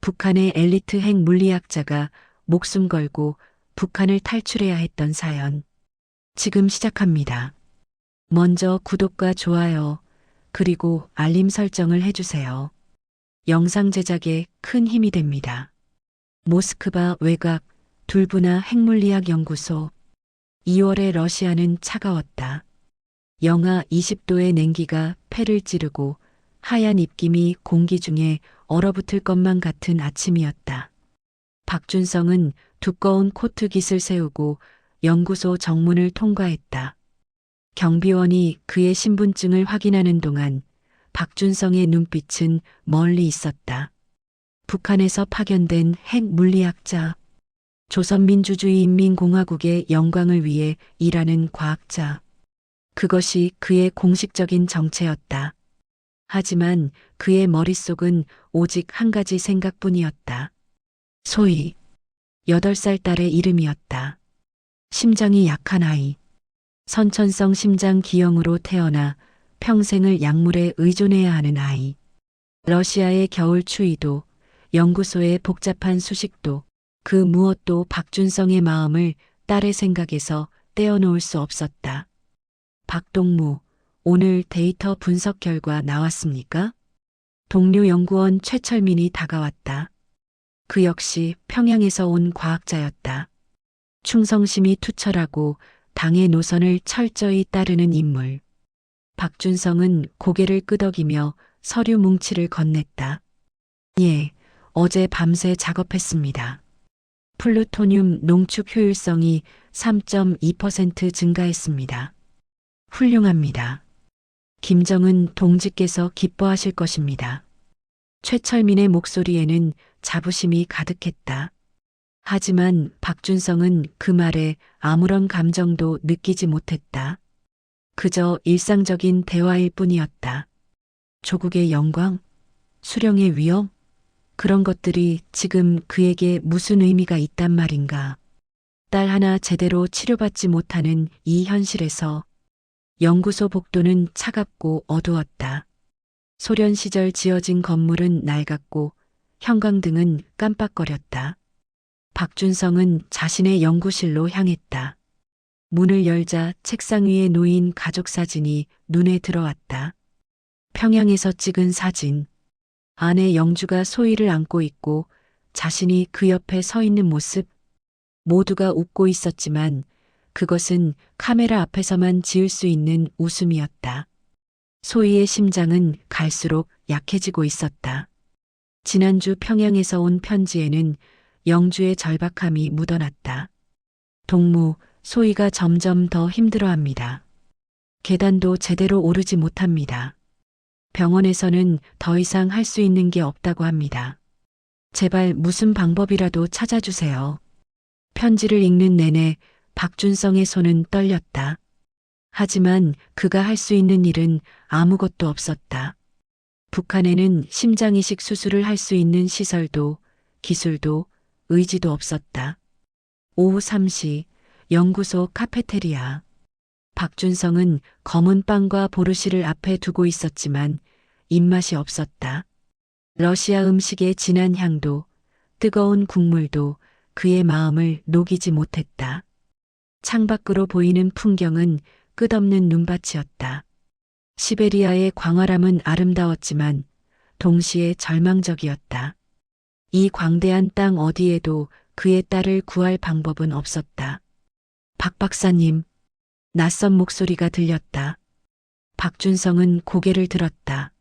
북한의 엘리트 핵 물리학자가 목숨 걸고 북한을 탈출해야 했던 사연. 지금 시작합니다. 먼저 구독과 좋아요, 그리고 알림 설정을 해주세요. 영상 제작에 큰 힘이 됩니다. 모스크바 외곽 둘브나 핵물리학 연구소. 2월에 러시아는 차가웠다. 영하 20도의 냉기가 폐를 찌르고 하얀 입김이 공기 중에 얼어붙을 것만 같은 아침이었다. 박준성은 두꺼운 코트 깃을 세우고 연구소 정문을 통과했다. 경비원이 그의 신분증을 확인하는 동안 박준성의 눈빛은 멀리 있었다. 북한에서 파견된 핵 물리학자, 조선민주주의인민공화국의 영광을 위해 일하는 과학자. 그것이 그의 공식적인 정체였다. 하지만 그의 머릿속은 오직 한 가지 생각뿐이었다. 소희, 8살 딸의 이름이었다. 심장이 약한 아이. 선천성 심장 기형으로 태어나 평생을 약물에 의존해야 하는 아이. 러시아의 겨울 추위도, 연구소의 복잡한 수식도, 그 무엇도 박준성의 마음을 딸의 생각에서 떼어놓을 수 없었다. 박동무, 오늘 데이터 분석 결과 나왔습니까? 동료 연구원 최철민이 다가왔다. 그 역시 평양에서 온 과학자였다. 충성심이 투철하고 당의 노선을 철저히 따르는 인물. 박준성은 고개를 끄덕이며 서류 뭉치를 건넸다. 예, 어제 밤새 작업했습니다. 플루토늄 농축 효율성이 3.2% 증가했습니다. 훌륭합니다. 김정은 동지께서 기뻐하실 것입니다. 최철민의 목소리에는 자부심이 가득했다. 하지만 박준성은 그 말에 아무런 감정도 느끼지 못했다. 그저 일상적인 대화일 뿐이었다. 조국의 영광, 수령의 위엄, 그런 것들이 지금 그에게 무슨 의미가 있단 말인가. 딸 하나 제대로 치료받지 못하는 이 현실에서 연구소 복도는 차갑고 어두웠다. 소련 시절 지어진 건물은 낡았고 형광등은 깜빡거렸다. 박준성은 자신의 연구실로 향했다. 문을 열자 책상 위에 놓인 가족 사진이 눈에 들어왔다. 평양에서 찍은 사진. 아내 영주가 소희를 안고 있고 자신이 그 옆에 서 있는 모습. 모두가 웃고 있었지만 그것은 카메라 앞에서만 지을 수 있는 웃음이었다. 소희의 심장은 갈수록 약해지고 있었다. 지난주 평양에서 온 편지에는 영주의 절박함이 묻어났다. 동무, 소희가 점점 더 힘들어합니다. 계단도 제대로 오르지 못합니다. 병원에서는 더 이상 할 수 있는 게 없다고 합니다. 제발 무슨 방법이라도 찾아주세요. 편지를 읽는 내내 박준성의 손은 떨렸다. 하지만 그가 할 수 있는 일은 아무것도 없었다. 북한에는 심장 이식 수술을 할 수 있는 시설도 기술도 의지도 없었다. 오후 3시 연구소 카페테리아. 박준성은 검은 빵과 보르시를 앞에 두고 있었지만 입맛이 없었다. 러시아 음식의 진한 향도, 뜨거운 국물도 그의 마음을 녹이지 못했다. 창밖으로 보이는 풍경은 끝없는 눈밭이었다. 시베리아의 광활함은 아름다웠지만 동시에 절망적이었다. 이 광대한 땅 어디에도 그의 딸을 구할 방법은 없었다. 박 박사님, 낯선 목소리가 들렸다. 박준성은 고개를 들었다.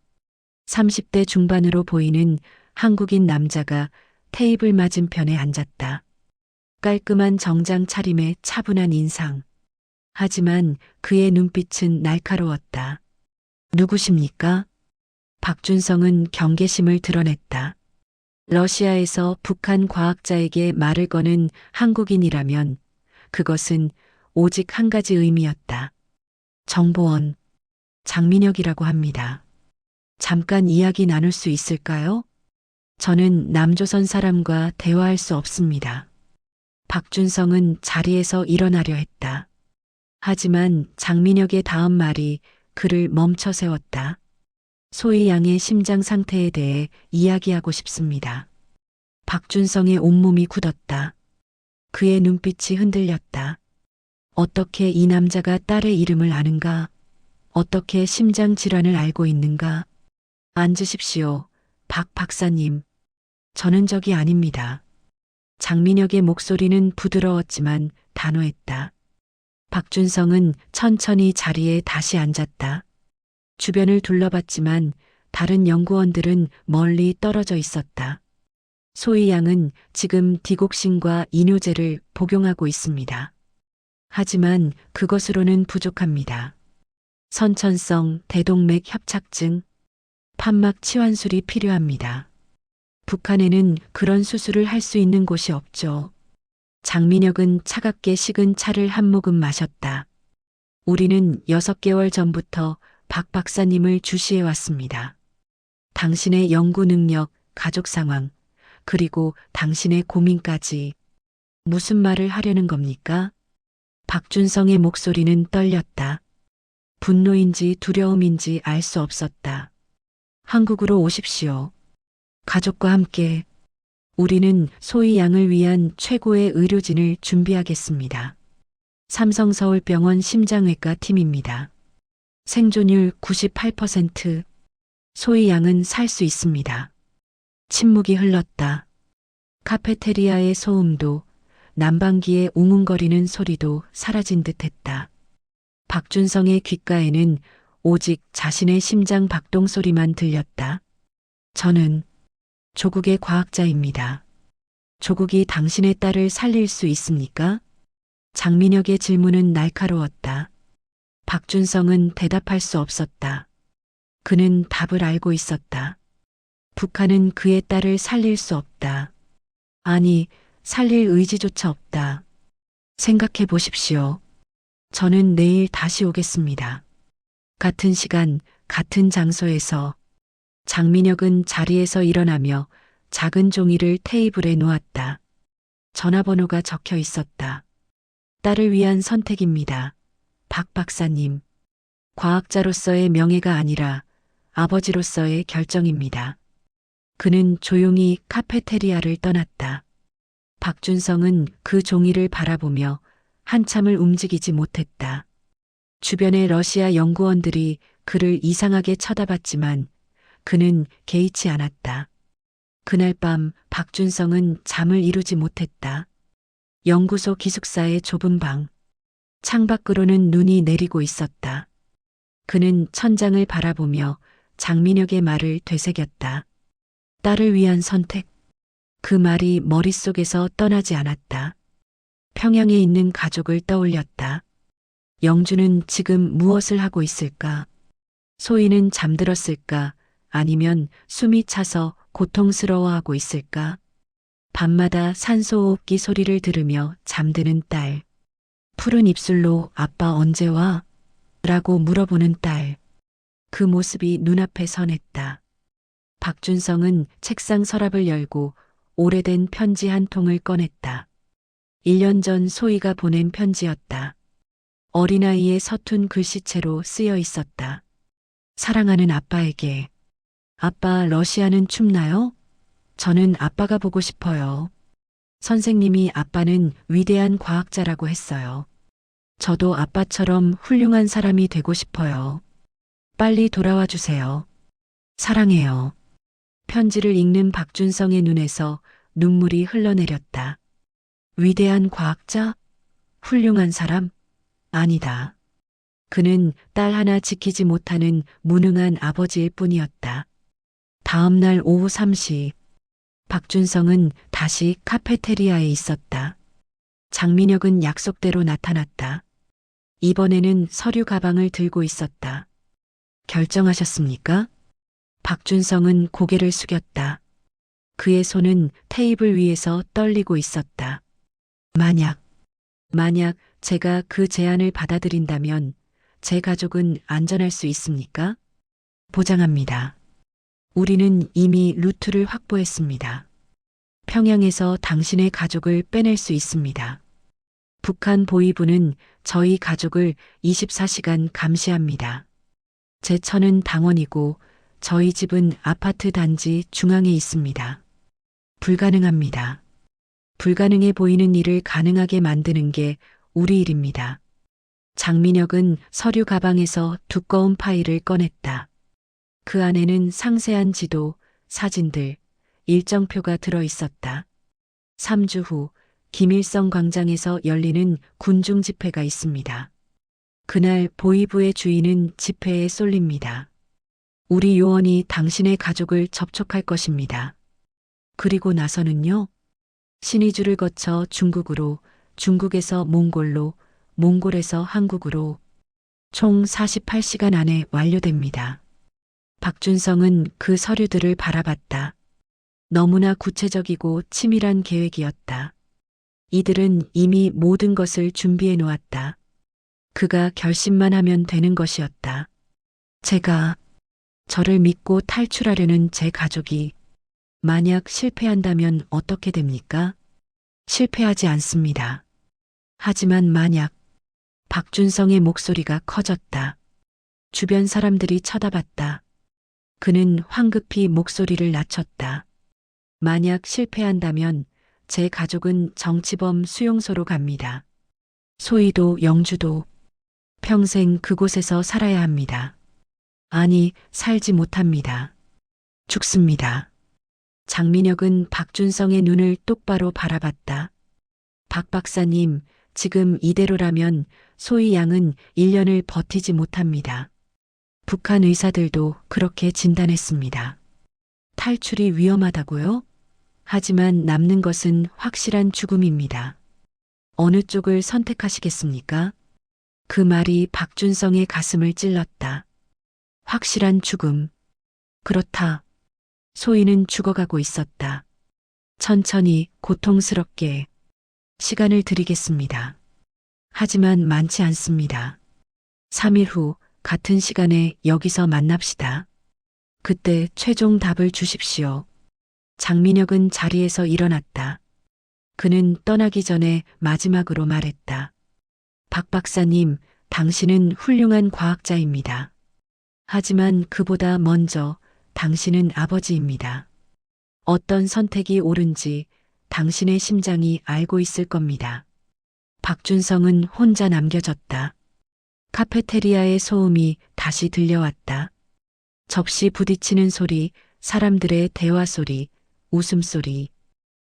30대 중반으로 보이는 한국인 남자가 테이블 맞은편에 앉았다. 깔끔한 정장 차림에 차분한 인상. 하지만 그의 눈빛은 날카로웠다. 누구십니까? 박준성은 경계심을 드러냈다. 러시아에서 북한 과학자에게 말을 거는 한국인이라면 그것은 오직 한 가지 의미였다. 정보원, 장민혁이라고 합니다. 잠깐 이야기 나눌 수 있을까요? 저는 남조선 사람과 대화할 수 없습니다. 박준성은 자리에서 일어나려 했다. 하지만 장민혁의 다음 말이 그를 멈춰 세웠다. 소희 양의 심장 상태에 대해 이야기하고 싶습니다. 박준성의 온몸이 굳었다. 그의 눈빛이 흔들렸다. 어떻게 이 남자가 딸의 이름을 아는가? 어떻게 심장 질환을 알고 있는가? 앉으십시오. 박 박사님. 저는 적이 아닙니다. 장민혁의 목소리는 부드러웠지만 단호했다. 박준성은 천천히 자리에 다시 앉았다. 주변을 둘러봤지만 다른 연구원들은 멀리 떨어져 있었다. 소희 양은 지금 디곡신과 이뇨제를 복용하고 있습니다. 하지만 그것으로는 부족합니다. 선천성 대동맥 협착증, 판막 치환술이 필요합니다. 북한에는 그런 수술을 할 수 있는 곳이 없죠. 장민혁은 차갑게 식은 차를 한 모금 마셨다. 우리는 6개월 전부터 박 박사님을 주시해 왔습니다. 당신의 연구 능력, 가족 상황, 그리고 당신의 고민까지. 무슨 말을 하려는 겁니까? 박준성의 목소리는 떨렸다. 분노인지 두려움인지 알 수 없었다. 한국으로 오십시오. 가족과 함께. 우리는 소희 양을 위한 최고의 의료진을 준비하겠습니다. 삼성서울병원 심장외과 팀입니다. 생존율 98%. 소희 양은 살 수 있습니다. 침묵이 흘렀다. 카페테리아의 소음도, 난방기의 웅웅거리는 소리도 사라진 듯했다. 박준성의 귓가에는 오직 자신의 심장 박동 소리만 들렸다. 저는 조국의 과학자입니다. 조국이 당신의 딸을 살릴 수 있습니까? 장민혁의 질문은 날카로웠다. 박준성은 대답할 수 없었다. 그는 답을 알고 있었다. 북한은 그의 딸을 살릴 수 없다. 아니, 살릴 의지조차 없다. 생각해 보십시오. 저는 내일 다시 오겠습니다. 같은 시간, 같은 장소에서. 장민혁은 자리에서 일어나며 작은 종이를 테이블에 놓았다. 전화번호가 적혀 있었다. 딸을 위한 선택입니다. 박 박사님. 과학자로서의 명예가 아니라 아버지로서의 결정입니다. 그는 조용히 카페테리아를 떠났다. 박준성은 그 종이를 바라보며 한참을 움직이지 못했다. 주변의 러시아 연구원들이 그를 이상하게 쳐다봤지만 그는 개의치 않았다. 그날 밤 박준성은 잠을 이루지 못했다. 연구소 기숙사의 좁은 방. 창밖으로는 눈이 내리고 있었다. 그는 천장을 바라보며 장민혁의 말을 되새겼다. 딸을 위한 선택. 그 말이 머릿속에서 떠나지 않았다. 평양에 있는 가족을 떠올렸다. 영주는 지금 무엇을 하고 있을까? 소희는 잠들었을까? 아니면 숨이 차서 고통스러워하고 있을까? 밤마다 산소호흡기 소리를 들으며 잠드는 딸. 푸른 입술로 아빠 언제 와? 라고 물어보는 딸. 그 모습이 눈앞에 선했다. 박준성은 책상 서랍을 열고 오래된 편지 한 통을 꺼냈다. 1년 전 소희가 보낸 편지였다. 어린아이의 서툰 글씨체로 쓰여 있었다. 사랑하는 아빠에게. 아빠, 러시아는 춥나요? 저는 아빠가 보고 싶어요. 선생님이 아빠는 위대한 과학자라고 했어요. 저도 아빠처럼 훌륭한 사람이 되고 싶어요. 빨리 돌아와 주세요. 사랑해요. 편지를 읽는 박준성의 눈에서 눈물이 흘러내렸다. 위대한 과학자? 훌륭한 사람? 아니다. 그는 딸 하나 지키지 못하는 무능한 아버지일 뿐이었다. 다음 날 오후 3시, 박준성은 다시 카페테리아에 있었다. 장민혁은 약속대로 나타났다. 이번에는 서류 가방을 들고 있었다. 결정하셨습니까? 박준성은 고개를 숙였다. 그의 손은 테이블 위에서 떨리고 있었다. 만약 제가 그 제안을 받아들인다면 제 가족은 안전할 수 있습니까? 보장합니다. 우리는 이미 루트를 확보했습니다. 평양에서 당신의 가족을 빼낼 수 있습니다. 북한 보위부는 저희 가족을 24시간 감시합니다. 제 처는 당원이고 저희 집은 아파트 단지 중앙에 있습니다. 불가능합니다. 불가능해 보이는 일을 가능하게 만드는 게 우리 일입니다. 장민혁은 서류 가방에서 두꺼운 파일을 꺼냈다. 그 안에는 상세한 지도, 사진들, 일정표가 들어 있었다. 3주 후 김일성 광장에서 열리는 군중 집회가 있습니다. 그날 보위부의 주인은 집회에 쏠립니다. 우리 요원이 당신의 가족을 접촉할 것입니다. 그리고 나서는요? 신의주를 거쳐 중국으로, 중국에서 몽골로, 몽골에서 한국으로 총 48시간 안에 완료됩니다. 박준성은 그 서류들을 바라봤다. 너무나 구체적이고 치밀한 계획이었다. 이들은 이미 모든 것을 준비해 놓았다. 그가 결심만 하면 되는 것이었다. 저를 믿고 탈출하려는 제 가족이 만약 실패한다면 어떻게 됩니까? 실패하지 않습니다. 하지만 만약 박준성의 목소리가 커졌다. 주변 사람들이 쳐다봤다. 그는 황급히 목소리를 낮췄다. 만약 실패한다면 제 가족은 정치범 수용소로 갑니다. 소희도 영주도 평생 그곳에서 살아야 합니다. 아니, 살지 못합니다. 죽습니다. 장민혁은 박준성의 눈을 똑바로 바라봤다. 박 박사님, 지금 이대로라면 소희 양은 1년을 버티지 못합니다. 북한 의사들도 그렇게 진단했습니다. 탈출이 위험하다고요? 하지만 남는 것은 확실한 죽음입니다. 어느 쪽을 선택하시겠습니까? 그 말이 박준성의 가슴을 찔렀다. 확실한 죽음. 그렇다. 소희는 죽어가고 있었다. 천천히 고통스럽게 시간을 드리겠습니다. 하지만 많지 않습니다. 3일 후 같은 시간에 여기서 만납시다. 그때 최종 답을 주십시오. 장민혁은 자리에서 일어났다. 그는 떠나기 전에 마지막으로 말했다. 박 박사님, 당신은 훌륭한 과학자입니다. 하지만 그보다 먼저 당신은 아버지입니다. 어떤 선택이 옳은지 당신의 심장이 알고 있을 겁니다. 박준성은 혼자 남겨졌다. 카페테리아의 소음이 다시 들려왔다. 접시 부딪히는 소리, 사람들의 대화 소리, 웃음소리.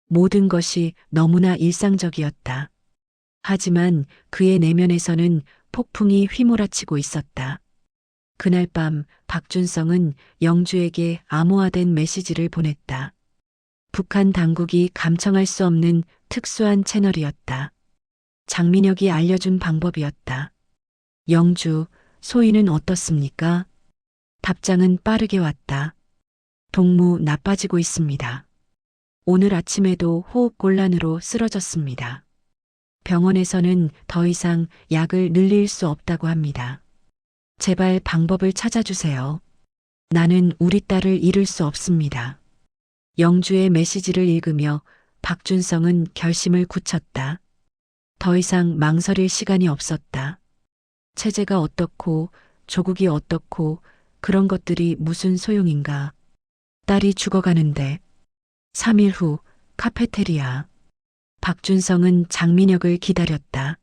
모든 것이 너무나 일상적이었다. 하지만 그의 내면에서는 폭풍이 휘몰아치고 있었다. 그날 밤 박준성은 영주에게 암호화된 메시지를 보냈다. 북한 당국이 감청할 수 없는 특수한 채널이었다. 장민혁이 알려준 방법이었다. 영주, 소희는 어떻습니까? 답장은 빠르게 왔다. 동무 나빠지고 있습니다. 오늘 아침에도 호흡곤란으로 쓰러졌습니다. 병원에서는 더 이상 약을 늘릴 수 없다고 합니다. 제발 방법을 찾아주세요. 나는 우리 딸을 잃을 수 없습니다. 영주의 메시지를 읽으며 박준성은 결심을 굳혔다. 더 이상 망설일 시간이 없었다. 체제가 어떻고 조국이 어떻고 그런 것들이 무슨 소용인가. 딸이 죽어가는데. 3일 후 카페테리아. 박준성은 장민혁을 기다렸다.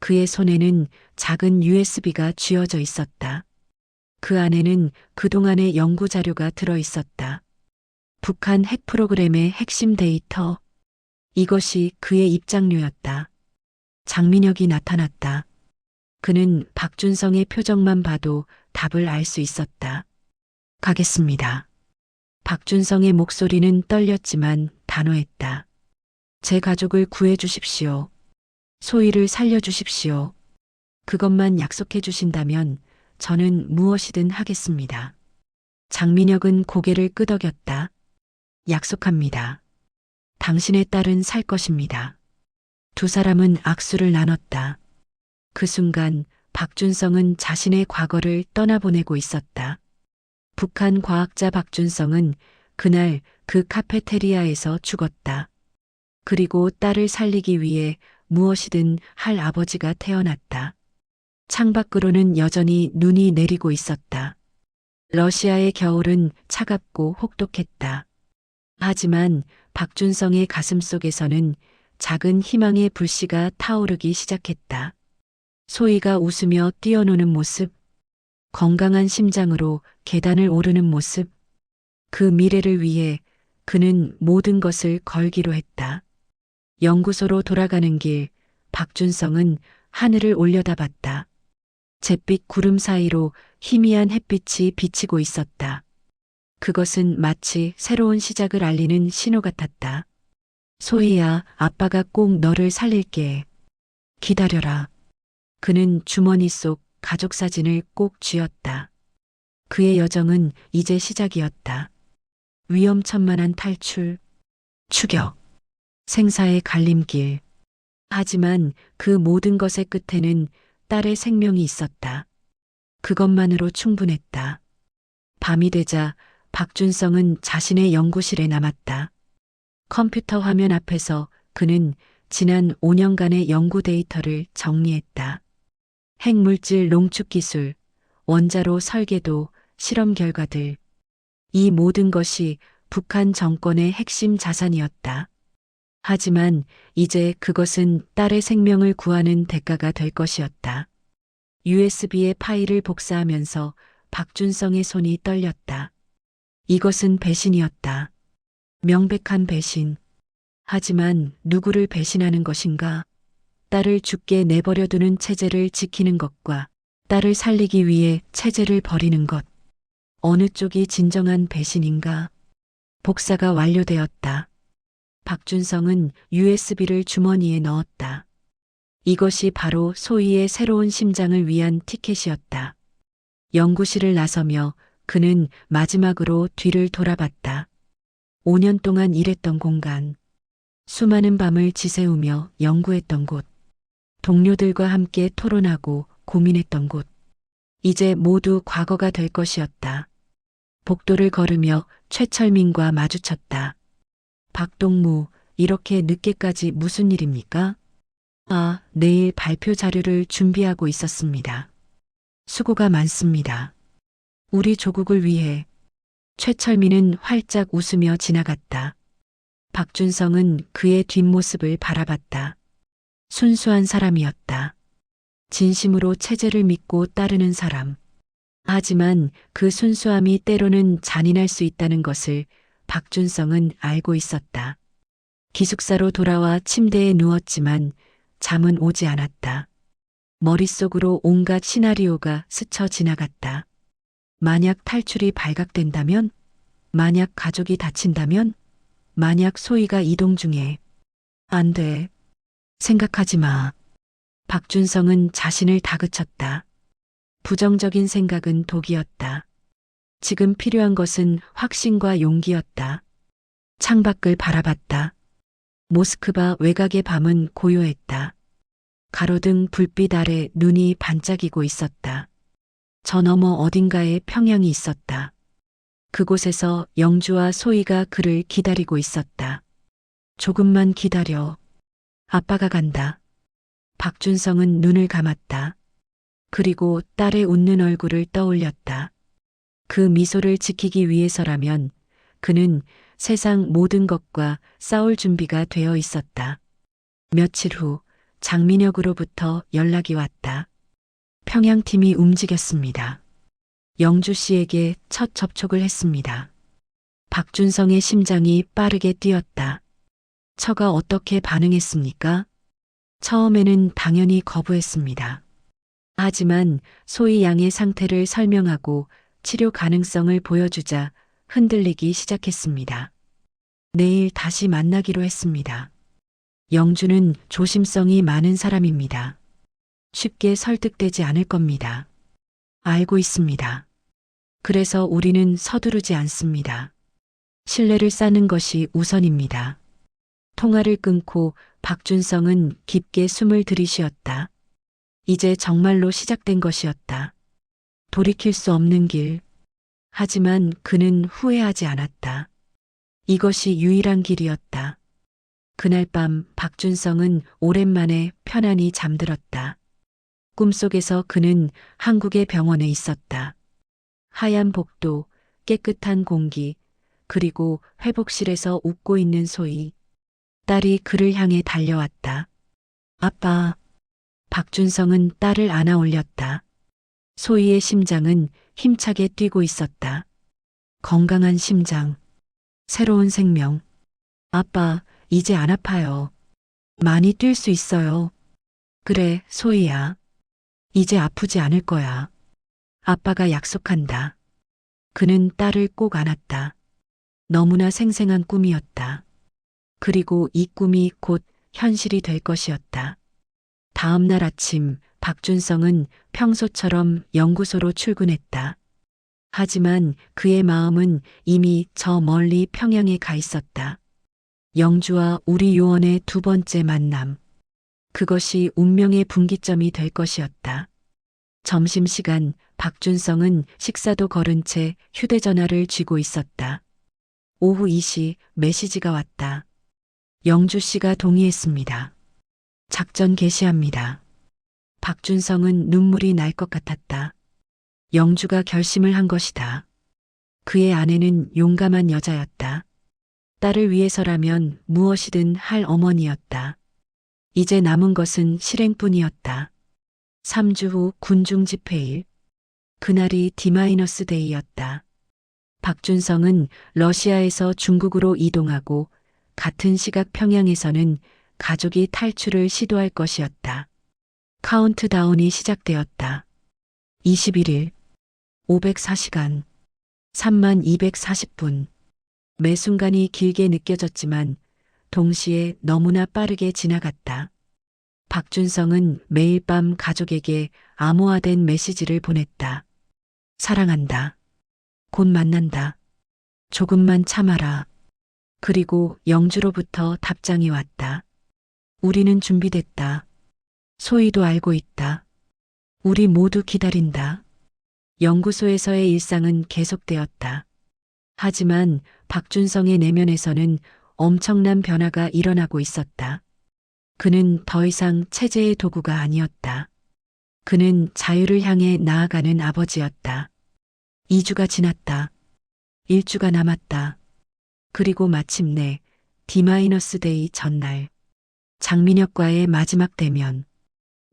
그의 손에는 작은 USB가 쥐어져 있었다. 그 안에는 그동안의 연구 자료가 들어 있었다. 북한 핵 프로그램의 핵심 데이터. 이것이 그의 입장료였다. 장민혁이 나타났다. 그는 박준성의 표정만 봐도 답을 알 수 있었다. 가겠습니다. 박준성의 목소리는 떨렸지만 단호했다. 제 가족을 구해 주십시오. 소희를 살려 주십시오. 그것만 약속해 주신다면 저는 무엇이든 하겠습니다. 장민혁은 고개를 끄덕였다. 약속합니다. 당신의 딸은 살 것입니다. 두 사람은 악수를 나눴다. 그 순간 박준성은 자신의 과거를 떠나보내고 있었다. 북한 과학자 박준성은 그날 그 카페테리아에서 죽었다. 그리고 딸을 살리기 위해 무엇이든 할 아버지가 태어났다. 창밖으로는 여전히 눈이 내리고 있었다. 러시아의 겨울은 차갑고 혹독했다. 하지만 박준성의 가슴속에서는 작은 희망의 불씨가 타오르기 시작했다. 소희가 웃으며 뛰어노는 모습, 건강한 심장으로 계단을 오르는 모습, 그 미래를 위해 그는 모든 것을 걸기로 했다. 연구소로 돌아가는 길, 박준성은 하늘을 올려다봤다. 잿빛 구름 사이로 희미한 햇빛이 비치고 있었다. 그것은 마치 새로운 시작을 알리는 신호 같았다. 소희야, 아빠가 꼭 너를 살릴게. 기다려라. 그는 주머니 속 가족 사진을 꼭 쥐었다. 그의 여정은 이제 시작이었다. 위험천만한 탈출, 추격, 생사의 갈림길. 하지만 그 모든 것의 끝에는 딸의 생명이 있었다. 그것만으로 충분했다. 밤이 되자 박준성은 자신의 연구실에 남았다. 컴퓨터 화면 앞에서 그는 지난 5년간의 연구 데이터를 정리했다. 핵물질 농축 기술, 원자로 설계도, 실험 결과들. 이 모든 것이 북한 정권의 핵심 자산이었다. 하지만 이제 그것은 딸의 생명을 구하는 대가가 될 것이었다. USB의 파일을 복사하면서 박준성의 손이 떨렸다. 이것은 배신이었다. 명백한 배신. 하지만 누구를 배신하는 것인가? 딸을 죽게 내버려두는 체제를 지키는 것과 딸을 살리기 위해 체제를 버리는 것. 어느 쪽이 진정한 배신인가? 복사가 완료되었다. 박준성은 USB를 주머니에 넣었다. 이것이 바로 소희의 새로운 심장을 위한 티켓이었다. 연구실을 나서며 그는 마지막으로 뒤를 돌아봤다. 5년 동안 일했던 공간, 수많은 밤을 지새우며 연구했던 곳, 동료들과 함께 토론하고 고민했던 곳. 이제 모두 과거가 될 것이었다. 복도를 걸으며 최철민과 마주쳤다. 박동무, 이렇게 늦게까지 무슨 일입니까? 아, 내일 발표 자료를 준비하고 있었습니다. 수고가 많습니다. 우리 조국을 위해. 최철민은 활짝 웃으며 지나갔다. 박준성은 그의 뒷모습을 바라봤다. 순수한 사람이었다. 진심으로 체제를 믿고 따르는 사람. 하지만 그 순수함이 때로는 잔인할 수 있다는 것을 박준성은 알고 있었다. 기숙사로 돌아와 침대에 누웠지만 잠은 오지 않았다. 머릿속으로 온갖 시나리오가 스쳐 지나갔다. 만약 탈출이 발각된다면? 만약 가족이 다친다면? 만약 소희가 이동 중에. 안 돼. 생각하지 마. 박준성은 자신을 다그쳤다. 부정적인 생각은 독이었다. 지금 필요한 것은 확신과 용기였다. 창밖을 바라봤다. 모스크바 외곽의 밤은 고요했다. 가로등 불빛 아래 눈이 반짝이고 있었다. 저 너머 어딘가에 평양이 있었다. 그곳에서 영주와 소희가 그를 기다리고 있었다. 조금만 기다려. 아빠가 간다. 박준성은 눈을 감았다. 그리고 딸의 웃는 얼굴을 떠올렸다. 그 미소를 지키기 위해서라면 그는 세상 모든 것과 싸울 준비가 되어 있었다. 며칠 후 장민혁으로부터 연락이 왔다. 평양팀이 움직였습니다. 영주 씨에게 첫 접촉을 했습니다. 박준성의 심장이 빠르게 뛰었다. 처가 어떻게 반응했습니까? 처음에는 당연히 거부했습니다. 하지만 소희 양의 상태를 설명하고 치료 가능성을 보여주자 흔들리기 시작했습니다. 내일 다시 만나기로 했습니다. 영주는 조심성이 많은 사람입니다. 쉽게 설득되지 않을 겁니다. 알고 있습니다. 그래서 우리는 서두르지 않습니다. 신뢰를 쌓는 것이 우선입니다. 통화를 끊고 박준성은 깊게 숨을 들이쉬었다. 이제 정말로 시작된 것이었다. 돌이킬 수 없는 길. 하지만 그는 후회하지 않았다. 이것이 유일한 길이었다. 그날 밤 박준성은 오랜만에 편안히 잠들었다. 꿈속에서 그는 한국의 병원에 있었다. 하얀 복도, 깨끗한 공기, 그리고 회복실에서 웃고 있는 소희. 딸이 그를 향해 달려왔다. 아빠. 박준성은 딸을 안아 올렸다. 소희의 심장은 힘차게 뛰고 있었다. 건강한 심장. 새로운 생명. 아빠, 이제 안 아파요. 많이 뛸 수 있어요. 그래, 소희야. 이제 아프지 않을 거야. 아빠가 약속한다. 그는 딸을 꼭 안았다. 너무나 생생한 꿈이었다. 그리고 이 꿈이 곧 현실이 될 것이었다. 다음 날 아침, 박준성은 평소처럼 연구소로 출근했다. 하지만 그의 마음은 이미 저 멀리 평양에 가 있었다. 영주와 우리 요원의 두 번째 만남. 그것이 운명의 분기점이 될 것이었다. 점심시간 박준성은 식사도 거른 채 휴대전화를 쥐고 있었다. 오후 2시 메시지가 왔다. 영주 씨가 동의했습니다. 작전 개시합니다. 박준성은 눈물이 날 것 같았다. 영주가 결심을 한 것이다. 그의 아내는 용감한 여자였다. 딸을 위해서라면 무엇이든 할 어머니였다. 이제 남은 것은 실행뿐이었다. 3주 후 군중 집회일. 그날이 D-데이였다. 박준성은 러시아에서 중국으로 이동하고 같은 시각 평양에서는 가족이 탈출을 시도할 것이었다. 카운트다운이 시작되었다. 21일, 504시간, 3240분. 매 순간이 길게 느껴졌지만 동시에 너무나 빠르게 지나갔다. 박준성은 매일 밤 가족에게 암호화된 메시지를 보냈다. 사랑한다. 곧 만난다. 조금만 참아라. 그리고 영주로부터 답장이 왔다. 우리는 준비됐다. 소희도 알고 있다. 우리 모두 기다린다. 연구소에서의 일상은 계속되었다. 하지만 박준성의 내면에서는 엄청난 변화가 일어나고 있었다. 그는 더 이상 체제의 도구가 아니었다. 그는 자유를 향해 나아가는 아버지였다. 2주가 지났다. 1주가 남았다. 그리고 마침내 D-데이 전날. 장민혁과의 마지막 대면.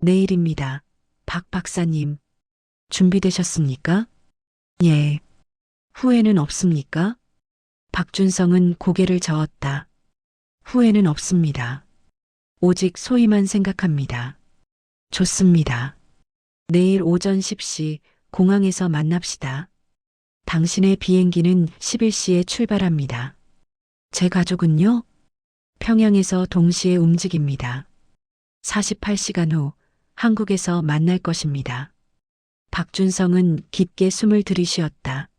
내일입니다. 박 박사님. 준비되셨습니까? 예. 후회는 없습니까? 박준성은 고개를 저었다. 후회는 없습니다. 오직 소희만 생각합니다. 좋습니다. 내일 오전 10시 공항에서 만납시다. 당신의 비행기는 11시에 출발합니다. 제 가족은요? 평양에서 동시에 움직입니다. 48시간 후 한국에서 만날 것입니다. 박준성은 깊게 숨을 들이쉬었다.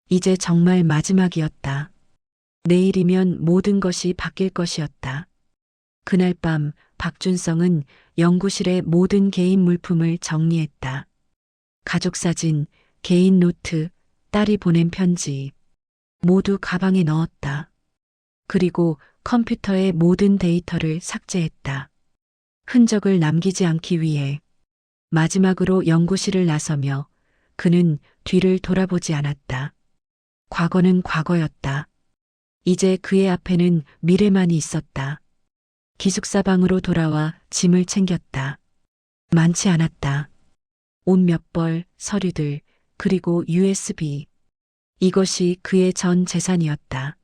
이제 정말 마지막이었다. 내일이면 모든 것이 바뀔 것이었다. 그날 밤 박준성은 연구실의 모든 개인 물품을 정리했다. 가족 사진, 개인 노트, 딸이 보낸 편지 모두 가방에 넣었다. 그리고 컴퓨터의 모든 데이터를 삭제했다. 흔적을 남기지 않기 위해 마지막으로 연구실을 나서며 그는 뒤를 돌아보지 않았다. 과거는 과거였다. 이제 그의 앞에는 미래만이 있었다. 기숙사 방으로 돌아와 짐을 챙겼다. 많지 않았다. 옷 몇 벌, 서류들, 그리고 USB. 이것이 그의 전 재산이었다.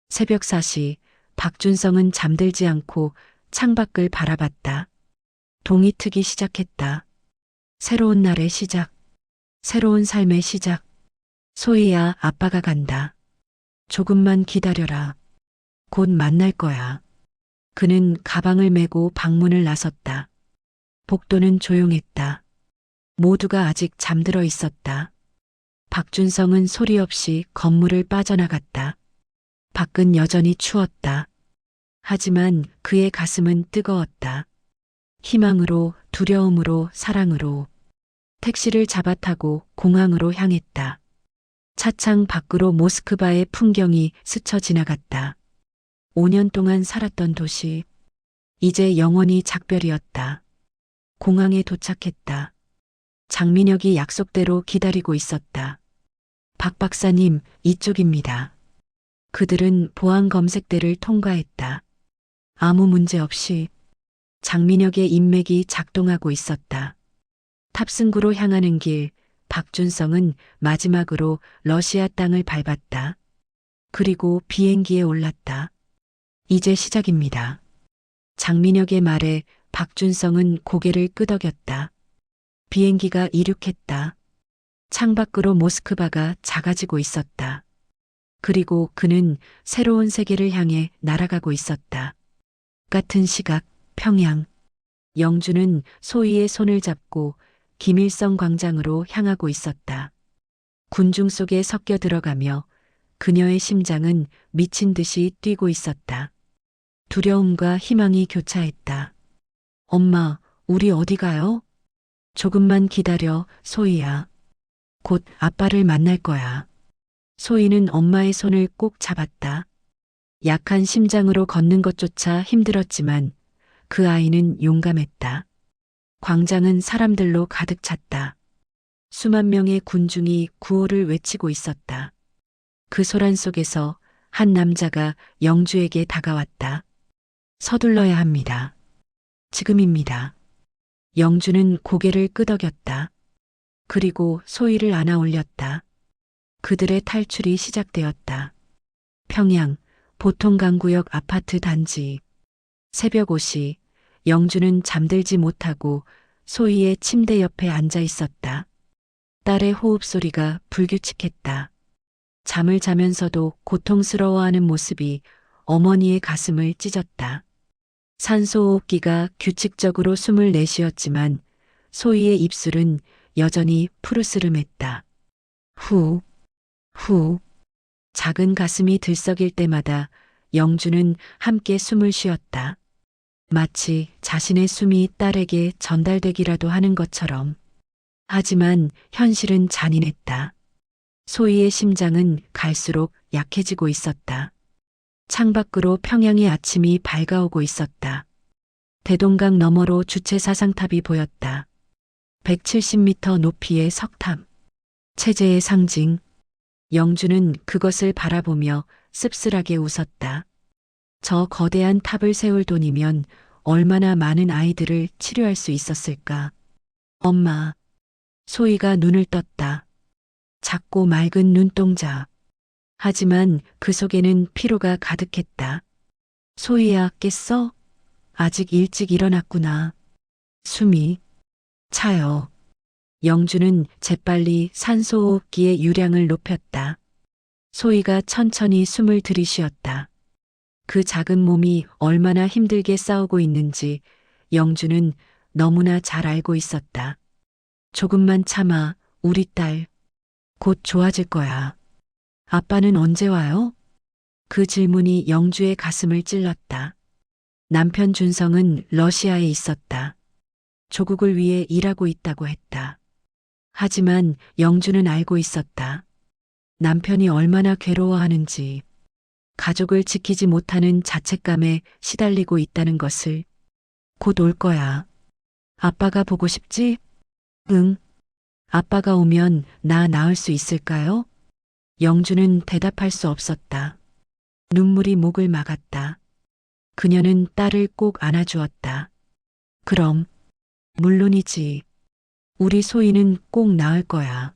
새벽 4시, 박준성은 잠들지 않고 창밖을 바라봤다. 동이 트기 시작했다. 새로운 날의 시작. 새로운 삶의 시작. 소희야, 아빠가 간다. 조금만 기다려라. 곧 만날 거야. 그는 가방을 메고 방문을 나섰다. 복도는 조용했다. 모두가 아직 잠들어 있었다. 박준성은 소리 없이 건물을 빠져나갔다. 밖은 여전히 추웠다. 하지만 그의 가슴은 뜨거웠다. 희망으로, 두려움으로, 사랑으로. 택시를 잡아타고 공항으로 향했다. 차창 밖으로 모스크바의 풍경이 스쳐 지나갔다. 5년 동안 살았던 도시. 이제 영원히 작별이었다. 공항에 도착했다. 장민혁이 약속대로 기다리고 있었다. 박 박사님, 이쪽입니다. 그들은 보안 검색대를 통과했다. 아무 문제 없이 장민혁의 인맥이 작동하고 있었다. 탑승구로 향하는 길, 박준성은 마지막으로 러시아 땅을 밟았다. 그리고 비행기에 올랐다. 이제 시작입니다. 장민혁의 말에 박준성은 고개를 끄덕였다. 비행기가 이륙했다. 창밖으로 모스크바가 작아지고 있었다. 그리고 그는 새로운 세계를 향해 날아가고 있었다. 같은 시각, 평양. 영주는 소희의 손을 잡고 김일성 광장으로 향하고 있었다. 군중 속에 섞여 들어가며 그녀의 심장은 미친 듯이 뛰고 있었다. 두려움과 희망이 교차했다. 엄마, 우리 어디 가요? 조금만 기다려, 소희야. 곧 아빠를 만날 거야. 소희는 엄마의 손을 꼭 잡았다. 약한 심장으로 걷는 것조차 힘들었지만 그 아이는 용감했다. 광장은 사람들로 가득 찼다. 수만 명의 군중이 구호를 외치고 있었다. 그 소란 속에서 한 남자가 영주에게 다가왔다. 서둘러야 합니다. 지금입니다. 영주는 고개를 끄덕였다. 그리고 소희를 안아 올렸다. 그들의 탈출이 시작되었다. 평양, 보통강구역 아파트 단지. 새벽 5시, 영주는 잠들지 못하고 소희의 침대 옆에 앉아 있었다. 딸의 호흡 소리가 불규칙했다. 잠을 자면서도 고통스러워하는 모습이 어머니의 가슴을 찢었다. 산소호흡기가 규칙적으로 숨을 내쉬었지만 소희의 입술은 여전히 푸르스름했다. 후, 후. 작은 가슴이 들썩일 때마다 영주는 함께 숨을 쉬었다. 마치 자신의 숨이 딸에게 전달되기라도 하는 것처럼. 하지만 현실은 잔인했다. 소희의 심장은 갈수록 약해지고 있었다. 창밖으로 평양의 아침이 밝아오고 있었다. 대동강 너머로 주체 사상탑이 보였다. 170m 높이의 석탑. 체제의 상징. 영주는 그것을 바라보며 씁쓸하게 웃었다. 저 거대한 탑을 세울 돈이면 얼마나 많은 아이들을 치료할 수 있었을까. 엄마. 소희가 눈을 떴다. 작고 맑은 눈동자. 하지만 그 속에는 피로가 가득했다. 소희야, 깼어? 아직 일찍 일어났구나. 숨이 차요. 영주는 재빨리 산소호흡기의 유량을 높였다. 소희가 천천히 숨을 들이쉬었다. 그 작은 몸이 얼마나 힘들게 싸우고 있는지 영주는 너무나 잘 알고 있었다. 조금만 참아, 우리 딸. 곧 좋아질 거야. 아빠는 언제 와요? 그 질문이 영주의 가슴을 찔렀다. 남편 준성은 러시아에 있었다. 조국을 위해 일하고 있다고 했다. 하지만 영주는 알고 있었다. 남편이 얼마나 괴로워하는지, 가족을 지키지 못하는 자책감에 시달리고 있다는 것을. 곧 올 거야. 아빠가 보고 싶지? 응. 아빠가 오면 나 나을 수 있을까요? 영주는 대답할 수 없었다. 눈물이 목을 막았다. 그녀는 딸을 꼭 안아주었다. 그럼, 물론이지. 우리 소희는 꼭 나을 거야.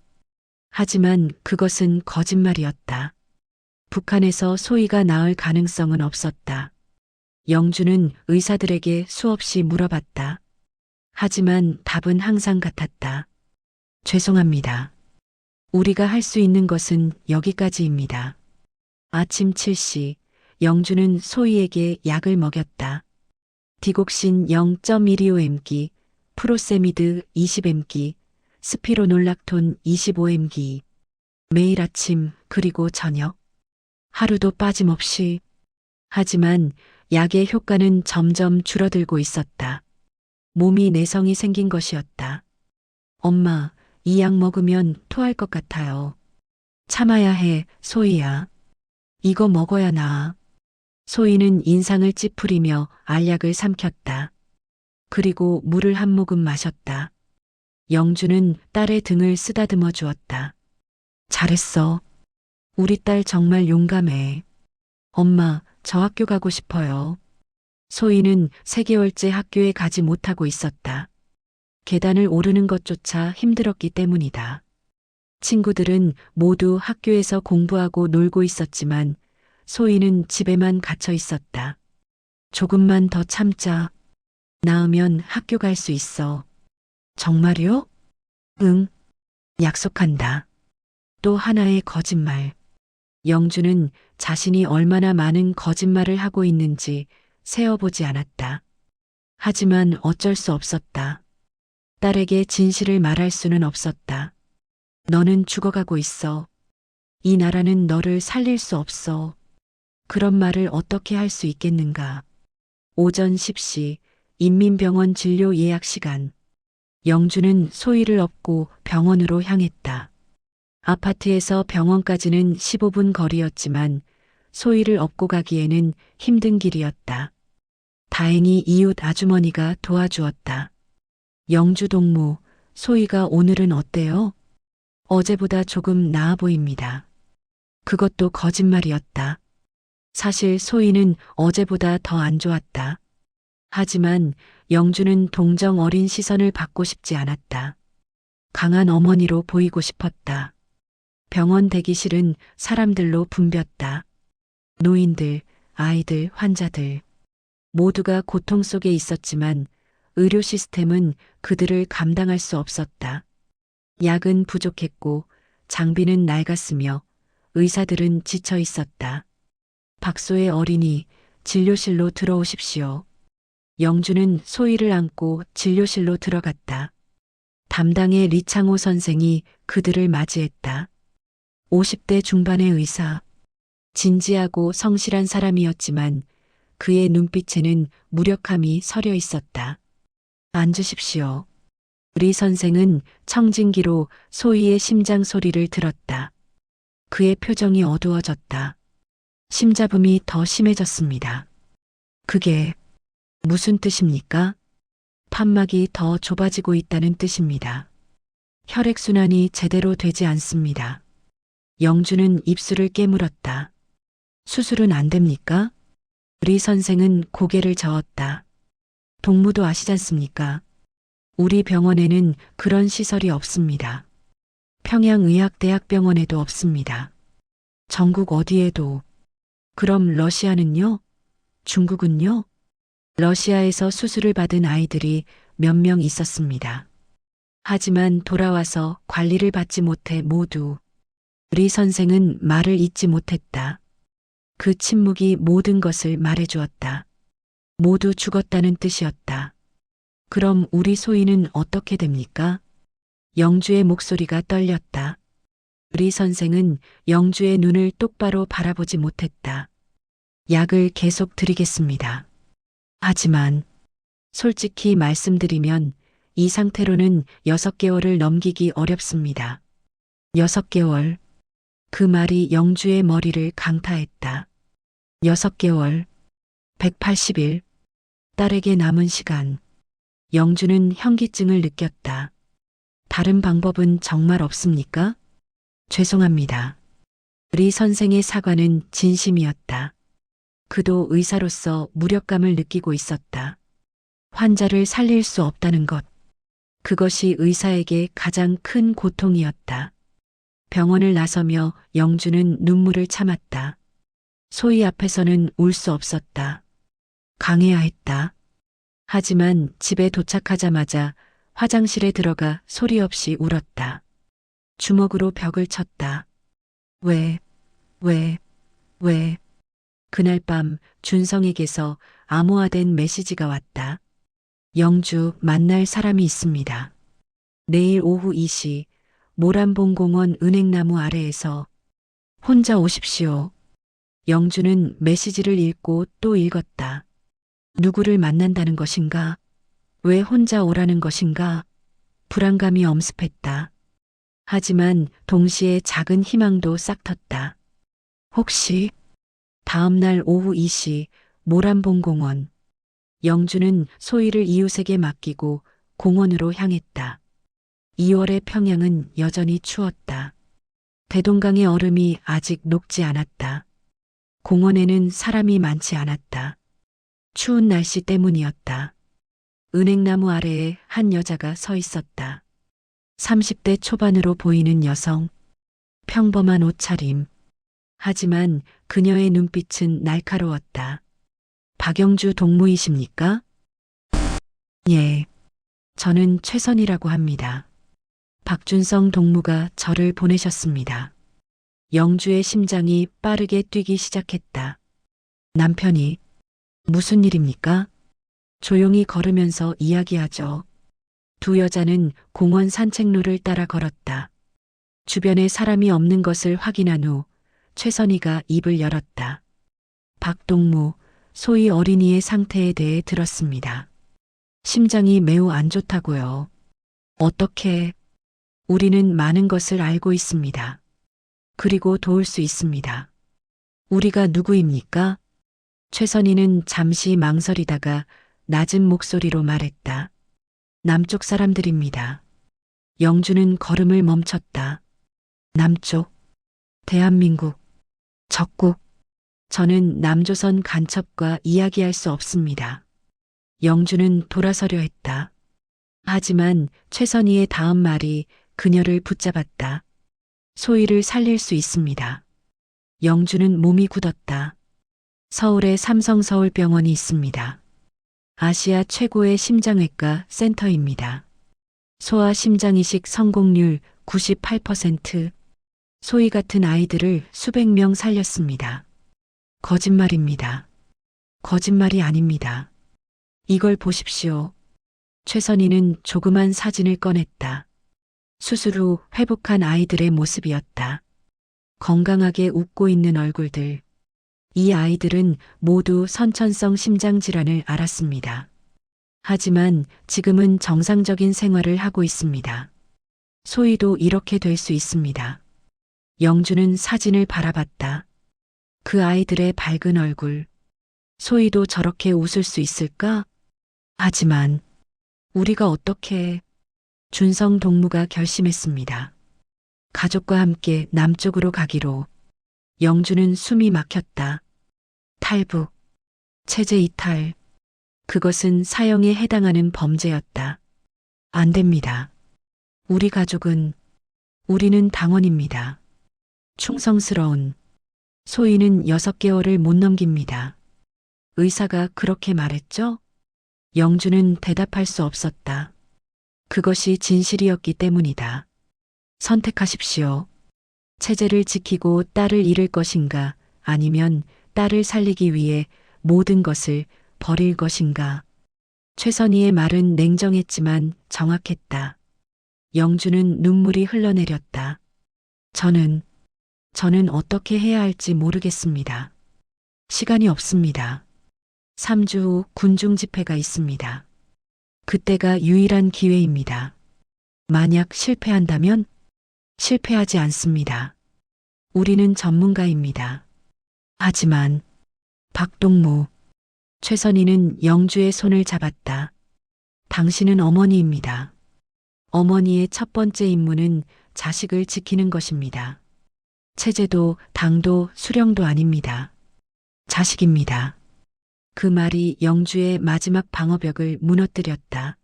하지만 그것은 거짓말이었다. 북한에서 소희가 나을 가능성은 없었다. 영주는 의사들에게 수없이 물어봤다. 하지만 답은 항상 같았다. 죄송합니다. 우리가 할 수 있는 것은 여기까지입니다. 아침 7시, 영주는 소희에게 약을 먹였다. 디곡신 0.125mg, 프로세미드 20mg, 스피로놀락톤 25mg. 매일 아침 그리고 저녁. 하루도 빠짐없이. 하지만 약의 효과는 점점 줄어들고 있었다. 몸이 내성이 생긴 것이었다. 엄마, 이 약 먹으면 토할 것 같아요. 참아야 해, 소희야. 이거 먹어야 나아. 소희는 인상을 찌푸리며 알약을 삼켰다. 그리고 물을 한 모금 마셨다. 영주는 딸의 등을 쓰다듬어 주었다. 잘했어. 우리 딸 정말 용감해. 엄마, 저 학교 가고 싶어요. 소희는 3개월째 학교에 가지 못하고 있었다. 계단을 오르는 것조차 힘들었기 때문이다. 친구들은 모두 학교에서 공부하고 놀고 있었지만 소희는 집에만 갇혀 있었다. 조금만 더 참자. 나으면 학교 갈 수 있어. 정말요? 응, 약속한다. 또 하나의 거짓말. 영주는 자신이 얼마나 많은 거짓말을 하고 있는지 세어보지 않았다. 하지만 어쩔 수 없었다. 딸에게 진실을 말할 수는 없었다. 너는 죽어가고 있어. 이 나라는 너를 살릴 수 없어. 그런 말을 어떻게 할 수 있겠는가. 오전 10시 인민병원 진료 예약 시간. 영주는 소희를 업고 병원으로 향했다. 아파트에서 병원까지는 15분 거리였지만 소희를 업고 가기에는 힘든 길이었다. 다행히 이웃 아주머니가 도와주었다. 영주 동무, 소희가 오늘은 어때요? 어제보다 조금 나아 보입니다. 그것도 거짓말이었다. 사실 소희는 어제보다 더 안 좋았다. 하지만 영주는 동정 어린 시선을 받고 싶지 않았다. 강한 어머니로 보이고 싶었다. 병원 대기실은 사람들로 붐볐다. 노인들, 아이들, 환자들. 모두가 고통 속에 있었지만 의료 시스템은 그들을 감당할 수 없었다. 약은 부족했고 장비는 낡았으며 의사들은 지쳐 있었다. 박소의 어린이, 진료실로 들어오십시오. 영주는 소희를 안고 진료실로 들어갔다. 담당의 리창호 선생이 그들을 맞이했다. 50대 중반의 의사. 진지하고 성실한 사람이었지만 그의 눈빛에는 무력함이 서려 있었다. 앉으십시오. 리 선생은 청진기로 소희의 심장 소리를 들었다. 그의 표정이 어두워졌다. 심잡음이 더 심해졌습니다. 그게 무슨 뜻입니까? 판막이 더 좁아지고 있다는 뜻입니다. 혈액순환이 제대로 되지 않습니다. 영주는 입술을 깨물었다. 수술은 안 됩니까? 리 선생은 고개를 저었다. 동무도 아시잖습니까? 우리 병원에는 그런 시설이 없습니다. 평양의학대학병원에도 없습니다. 전국 어디에도. 그럼 러시아는요? 중국은요? 러시아에서 수술을 받은 아이들이 몇 명 있었습니다. 하지만 돌아와서 관리를 받지 못해 모두. 리 선생은 말을 잇지 못했다. 그 침묵이 모든 것을 말해주었다. 모두 죽었다는 뜻이었다. 그럼 우리 소희는 어떻게 됩니까? 영주의 목소리가 떨렸다. 리 선생은 영주의 눈을 똑바로 바라보지 못했다. 약을 계속 드리겠습니다. 하지만 솔직히 말씀드리면 이 상태로는 6개월을 넘기기 어렵습니다. 6개월. 그 말이 영주의 머리를 강타했다. 6개월. 180일. 딸에게 남은 시간. 영주는 현기증을 느꼈다. 다른 방법은 정말 없습니까? 죄송합니다. 리 선생의 사과는 진심이었다. 그도 의사로서 무력감을 느끼고 있었다. 환자를 살릴 수 없다는 것. 그것이 의사에게 가장 큰 고통이었다. 병원을 나서며 영주는 눈물을 참았다. 소희 앞에서는 울 수 없었다. 강해야 했다. 하지만 집에 도착하자마자 화장실에 들어가 소리 없이 울었다. 주먹으로 벽을 쳤다. 왜? 그날 밤 준성에게서 암호화된 메시지가 왔다. 영주 만날 사람이 있습니다. 내일 오후 2시 모란봉공원 은행나무 아래에서 혼자 오십시오. 영주는 메시지를 읽고 또 읽었다. 누구를 만난다는 것인가? 왜 혼자 오라는 것인가? 불안감이 엄습했다. 하지만 동시에 작은 희망도 싹텄다. 혹시 다음 날 오후 2시 모란봉공원. 영주는 소희를 이웃에게 맡기고 공원으로 향했다. 2월의 평양은 여전히 추웠다. 대동강의 얼음이 아직 녹지 않았다. 공원에는 사람이 많지 않았다. 추운 날씨 때문이었다. 은행나무 아래에 한 여자가 서 있었다. 30대 초반으로 보이는 여성. 평범한 옷차림. 하지만 그녀의 눈빛은 날카로웠다. 박영주 동무이십니까? 예. 저는 최선이라고 합니다. 박준성 동무가 저를 보내셨습니다. 영주의 심장이 빠르게 뛰기 시작했다. 남편이 무슨 일입니까? 조용히 걸으면서 이야기하죠. 두 여자는 공원 산책로를 따라 걸었다. 주변에 사람이 없는 것을 확인한 후 최선희가 입을 열었다. 박동무, 소희 어린이의 상태에 대해 들었습니다. 심장이 매우 안 좋다고요. 어떻게? 우리는 많은 것을 알고 있습니다. 그리고 도울 수 있습니다. 우리가 누구입니까? 최선희는 잠시 망설이다가 낮은 목소리로 말했다. 남쪽 사람들입니다. 영주는 걸음을 멈췄다. 남쪽, 대한민국, 적국. 저는 남조선 간첩과 이야기할 수 없습니다. 영주는 돌아서려 했다. 하지만 최선희의 다음 말이 그녀를 붙잡았다. 소희를 살릴 수 있습니다. 영주는 몸이 굳었다. 서울에 삼성서울병원이 있습니다. 아시아 최고의 심장외과 센터입니다. 소아심장이식 성공률 98%. 소희 같은 아이들을 수백 명 살렸습니다. 거짓말입니다. 거짓말이 아닙니다. 이걸 보십시오. 최선희는 조그만 사진을 꺼냈다. 수술 후 회복한 아이들의 모습이었다. 건강하게 웃고 있는 얼굴들. 이 아이들은 모두 선천성 심장질환을 앓았습니다. 하지만 지금은 정상적인 생활을 하고 있습니다. 소희도 이렇게 될 수 있습니다. 영주는 사진을 바라봤다. 그 아이들의 밝은 얼굴. 소희도 저렇게 웃을 수 있을까? 하지만 우리가 어떻게... 준성 동무가 결심했습니다. 가족과 함께 남쪽으로 가기로. 영주는 숨이 막혔다. 탈북, 체제 이탈. 그것은 사형에 해당하는 범죄였다. 안 됩니다. 우리 가족은, 우리는 당원입니다. 충성스러운. 소희는 6개월을 못 넘깁니다. 의사가 그렇게 말했죠? 영주는 대답할 수 없었다. 그것이 진실이었기 때문이다. 선택하십시오. 체제를 지키고 딸을 잃을 것인가, 아니면 딸을 살리기 위해 모든 것을 버릴 것인가. 최선희의 말은 냉정했지만 정확했다. 영주는 눈물이 흘러내렸다. 저는 어떻게 해야 할지 모르겠습니다. 시간이 없습니다. 3주 후 군중 집회가 있습니다. 그때가 유일한 기회입니다. 만약 실패한다면? 실패하지 않습니다. 우리는 전문가입니다. 하지만 박동무, 최선희는 영주의 손을 잡았다. 당신은 어머니입니다. 어머니의 첫 번째 임무는 자식을 지키는 것입니다. 체제도 당도 수령도 아닙니다. 자식입니다. 그 말이 영주의 마지막 방어벽을 무너뜨렸다.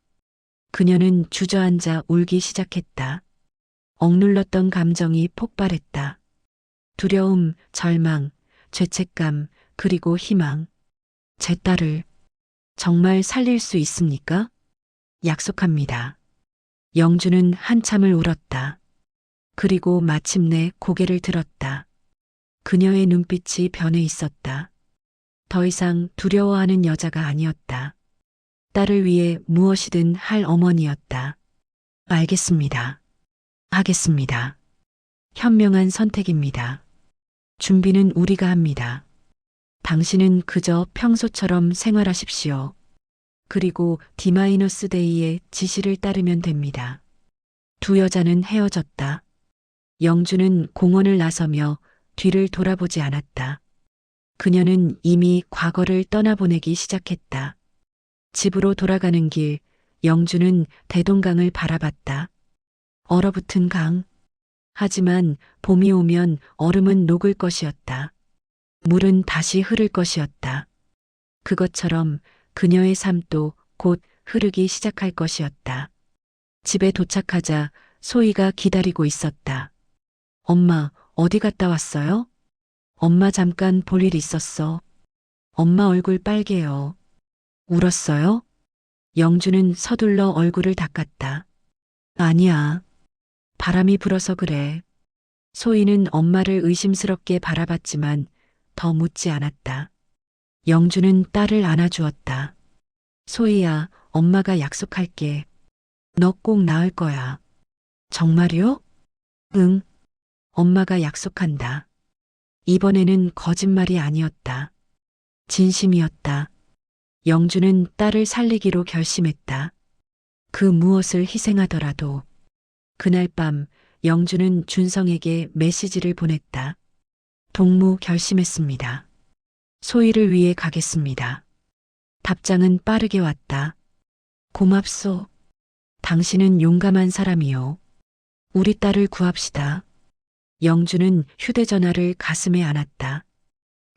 그녀는 주저앉아 울기 시작했다. 억눌렀던 감정이 폭발했다. 두려움, 절망, 죄책감, 그리고 희망. 제 딸을 정말 살릴 수 있습니까? 약속합니다. 영주는 한참을 울었다. 그리고 마침내 고개를 들었다. 그녀의 눈빛이 변해 있었다. 더 이상 두려워하는 여자가 아니었다. 딸을 위해 무엇이든 할 어머니였다. 알겠습니다. 하겠습니다. 현명한 선택입니다. 준비는 우리가 합니다. 당신은 그저 평소처럼 생활하십시오. 그리고 D-데이의 지시를 따르면 됩니다. 두 여자는 헤어졌다. 영주는 공원을 나서며 뒤를 돌아보지 않았다. 그녀는 이미 과거를 떠나보내기 시작했다. 집으로 돌아가는 길, 영주는 대동강을 바라봤다. 얼어붙은 강. 하지만 봄이 오면 얼음은 녹을 것이었다. 물은 다시 흐를 것이었다. 그것처럼 그녀의 삶도 곧 흐르기 시작할 것이었다. 집에 도착하자 소희가 기다리고 있었다. 엄마, 어디 갔다 왔어요? 엄마 잠깐 볼 일 있었어. 엄마 얼굴 빨개요. 울었어요? 영주는 서둘러 얼굴을 닦았다. 아니야. 바람이 불어서 그래. 소희는 엄마를 의심스럽게 바라봤지만 더 묻지 않았다. 영주는 딸을 안아주었다. 소희야, 엄마가 약속할게. 너 꼭 나을 거야. 정말요? 응. 엄마가 약속한다. 이번에는 거짓말이 아니었다. 진심이었다. 영주는 딸을 살리기로 결심했다. 그 무엇을 희생하더라도. 그날 밤 영주는 준성에게 메시지를 보냈다. 동무 결심했습니다. 소희를 위해 가겠습니다. 답장은 빠르게 왔다. 고맙소. 당신은 용감한 사람이요. 우리 딸을 구합시다. 영주는 휴대전화를 가슴에 안았다.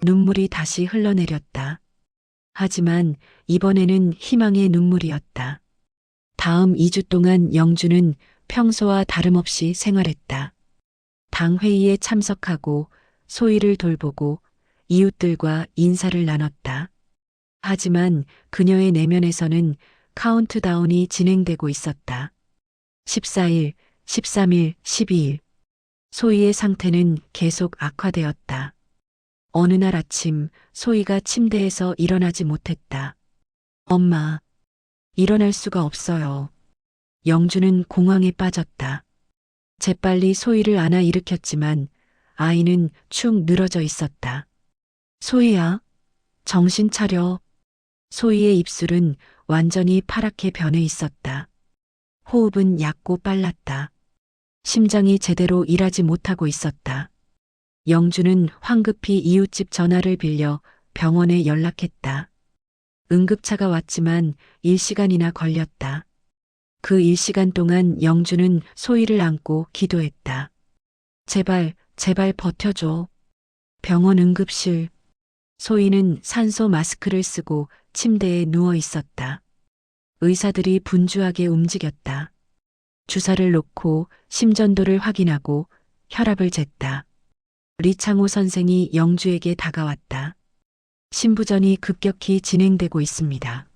눈물이 다시 흘러내렸다. 하지만 이번에는 희망의 눈물이었다. 다음 2주 동안 영주는 평소와 다름없이 생활했다. 당 회의에 참석하고 소희를 돌보고 이웃들과 인사를 나눴다. 하지만 그녀의 내면에서는 카운트다운이 진행되고 있었다. 14일, 13일, 12일. 소희의 상태는 계속 악화되었다. 어느 날 아침 소희가 침대에서 일어나지 못했다. 엄마, 일어날 수가 없어요. 영주는 공황에 빠졌다. 재빨리 소희를 안아 일으켰지만 아이는 축 늘어져 있었다. 소희야, 정신 차려. 소희의 입술은 완전히 파랗게 변해 있었다. 호흡은 얕고 빨랐다. 심장이 제대로 일하지 못하고 있었다. 영주는 황급히 이웃집 전화를 빌려 병원에 연락했다. 응급차가 왔지만 1시간이나 걸렸다. 그 1시간 동안 영주는 소희를 안고 기도했다. 제발, 제발 버텨줘. 병원 응급실. 소희는 산소 마스크를 쓰고 침대에 누워 있었다. 의사들이 분주하게 움직였다. 주사를 놓고 심전도를 확인하고 혈압을 쟀다. 리창호 선생이 영주에게 다가왔다. 신부전이 급격히 진행되고 있습니다.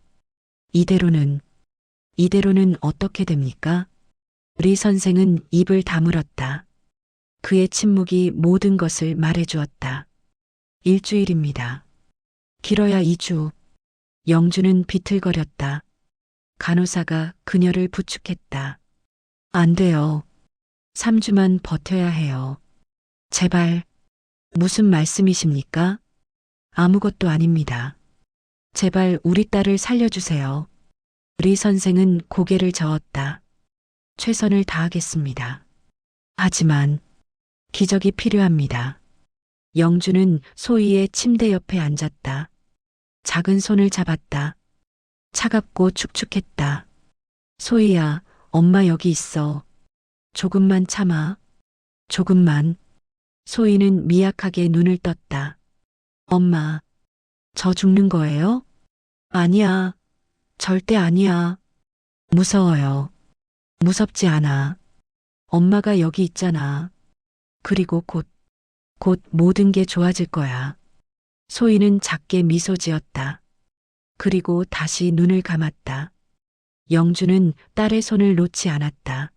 이대로는 어떻게 됩니까? 리 선생은 입을 다물었다. 그의 침묵이 모든 것을 말해주었다. 일주일입니다. 길어야 2주. 영주는 비틀거렸다. 간호사가 그녀를 부축했다. 안 돼요. 3주만 버텨야 해요. 제발. 무슨 말씀이십니까? 아무것도 아닙니다. 제발 우리 딸을 살려주세요. 리 선생은 고개를 저었다. 최선을 다하겠습니다. 하지만 기적이 필요합니다. 영주는 소희의 침대 옆에 앉았다. 작은 손을 잡았다. 차갑고 축축했다. 소희야, 엄마 여기 있어. 조금만 참아. 조금만. 소희는 미약하게 눈을 떴다. 엄마, 저 죽는 거예요? 아니야. 절대 아니야. 무서워요. 무섭지 않아. 엄마가 여기 있잖아. 그리고 곧 모든 게 좋아질 거야. 소희는 작게 미소 지었다. 그리고 다시 눈을 감았다. 영주는 딸의 손을 놓지 않았다.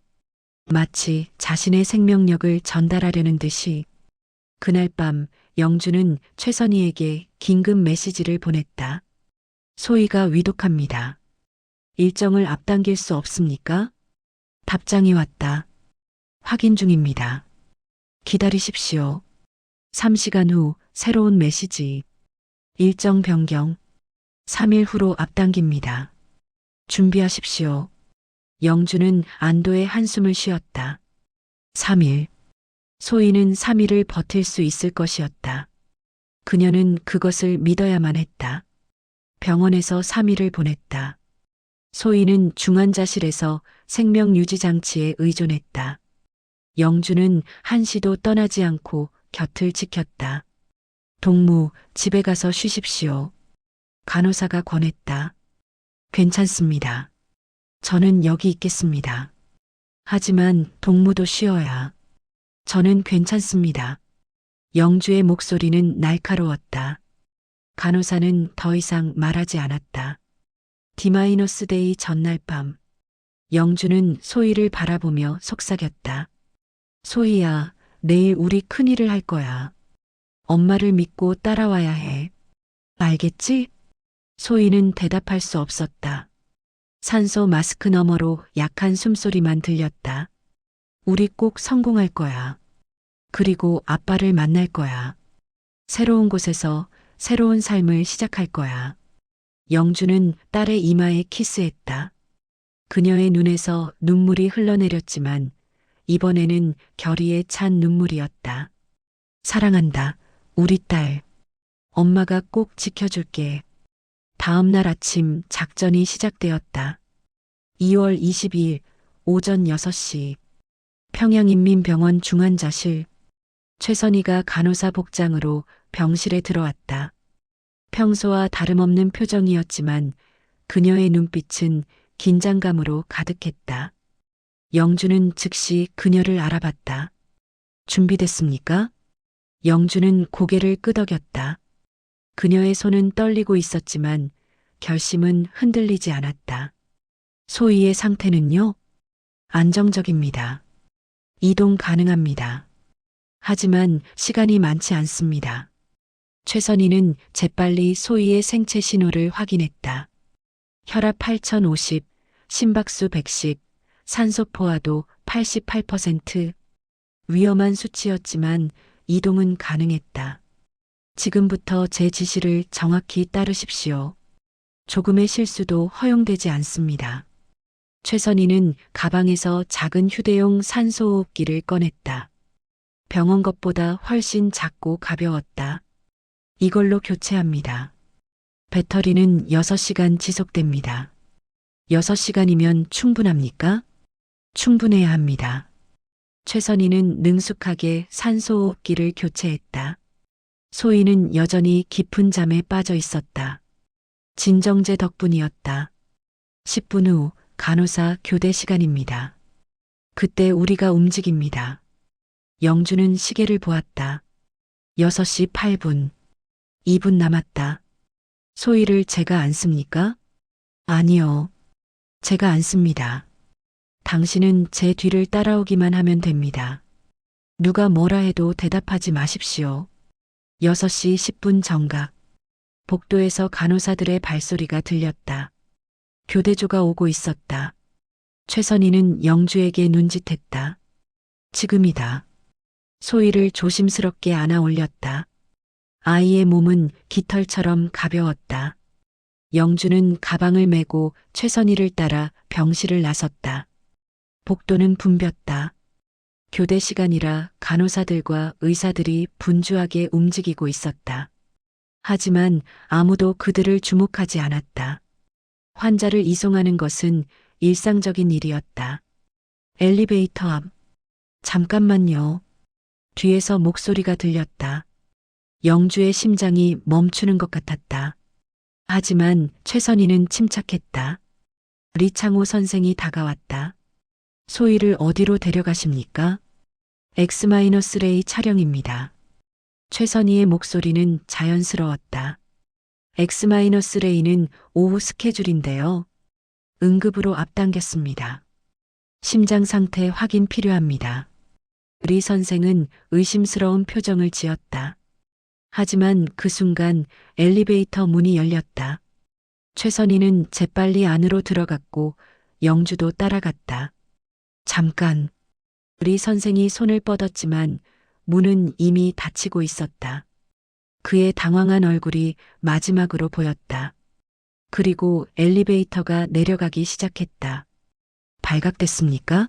마치 자신의 생명력을 전달하려는 듯이. 그날 밤 영주는 최선희에게 긴급 메시지를 보냈다. 소희가 위독합니다. 일정을 앞당길 수 없습니까? 답장이 왔다. 확인 중입니다. 기다리십시오. 3시간 후 새로운 메시지. 일정 변경. 3일 후로 앞당깁니다. 준비하십시오. 영주는 안도의 한숨을 쉬었다. 3일. 소희는 3일을 버틸 수 있을 것이었다. 그녀는 그것을 믿어야만 했다. 병원에서 3일을 보냈다. 소희는 중환자실에서 생명유지장치에 의존했다. 영주는 한시도 떠나지 않고 곁을 지켰다. 동무, 집에 가서 쉬십시오. 간호사가 권했다. 괜찮습니다. 저는 여기 있겠습니다. 하지만 동무도 쉬어야. 저는 괜찮습니다. 영주의 목소리는 날카로웠다. 간호사는 더 이상 말하지 않았다. D-데이 전날 밤, 영주는 소희를 바라보며 속삭였다. 소희야, 내일 우리 큰일을 할 거야. 엄마를 믿고 따라와야 해. 알겠지? 소희는 대답할 수 없었다. 산소 마스크 너머로 약한 숨소리만 들렸다. 우리 꼭 성공할 거야. 그리고 아빠를 만날 거야. 새로운 곳에서 새로운 삶을 시작할 거야. 영주는 딸의 이마에 키스했다. 그녀의 눈에서 눈물이 흘러내렸지만 이번에는 결의에 찬 눈물이었다. 사랑한다, 우리 딸. 엄마가 꼭 지켜줄게. 다음 날 아침 작전이 시작되었다. 2월 22일 오전 6시 평양인민병원 중환자실. 최선희가 간호사 복장으로 병실에 들어왔다. 평소와 다름없는 표정이었지만 그녀의 눈빛은 긴장감으로 가득했다. 영주는 즉시 그녀를 알아봤다. 준비됐습니까? 영주는 고개를 끄덕였다. 그녀의 손은 떨리고 있었지만 결심은 흔들리지 않았다. 소희의 상태는요? 안정적입니다. 이동 가능합니다. 하지만 시간이 많지 않습니다. 최선희는 재빨리 소희의 생체 신호를 확인했다. 혈압 8050, 심박수 110, 산소 포화도 88%. 위험한 수치였지만 이동은 가능했다. 지금부터 제 지시를 정확히 따르십시오. 조금의 실수도 허용되지 않습니다. 최선희는 가방에서 작은 휴대용 산소호흡기를 꺼냈다. 병원 것보다 훨씬 작고 가벼웠다. 이걸로 교체합니다. 배터리는 6시간 지속됩니다. 6시간이면 충분합니까? 충분해야 합니다. 최선희는 능숙하게 산소호흡기를 교체했다. 소희는 여전히 깊은 잠에 빠져 있었다. 진정제 덕분이었다. 10분 후 간호사 교대 시간입니다. 그때 우리가 움직입니다. 영주는 시계를 보았다. 6시 8분. 2분 남았다. 소희를 제가 안습니까? 아니요. 제가 안습니다. 당신은 제 뒤를 따라오기만 하면 됩니다. 누가 뭐라 해도 대답하지 마십시오. 6시 10분 정각. 복도에서 간호사들의 발소리가 들렸다. 교대조가 오고 있었다. 최선희는 영주에게 눈짓했다. 지금이다. 소희를 조심스럽게 안아 올렸다. 아이의 몸은 깃털처럼 가벼웠다. 영주는 가방을 메고 최선희를 따라 병실을 나섰다. 복도는 붐볐다. 교대 시간이라 간호사들과 의사들이 분주하게 움직이고 있었다. 하지만 아무도 그들을 주목하지 않았다. 환자를 이송하는 것은 일상적인 일이었다. 엘리베이터 앞. 잠깐만요. 뒤에서 목소리가 들렸다. 영주의 심장이 멈추는 것 같았다. 하지만 최선희는 침착했다. 리창호 선생이 다가왔다. 소희를 어디로 데려가십니까? X-레이 촬영입니다. 최선희의 목소리는 자연스러웠다. X-레이는 오후 스케줄인데요. 응급으로 앞당겼습니다. 심장 상태 확인 필요합니다. 리 선생은 의심스러운 표정을 지었다. 하지만 그 순간 엘리베이터 문이 열렸다. 최선희는 재빨리 안으로 들어갔고 영주도 따라갔다. 잠깐. 리 선생이 손을 뻗었지만 문은 이미 닫히고 있었다. 그의 당황한 얼굴이 마지막으로 보였다. 그리고 엘리베이터가 내려가기 시작했다. 발각됐습니까?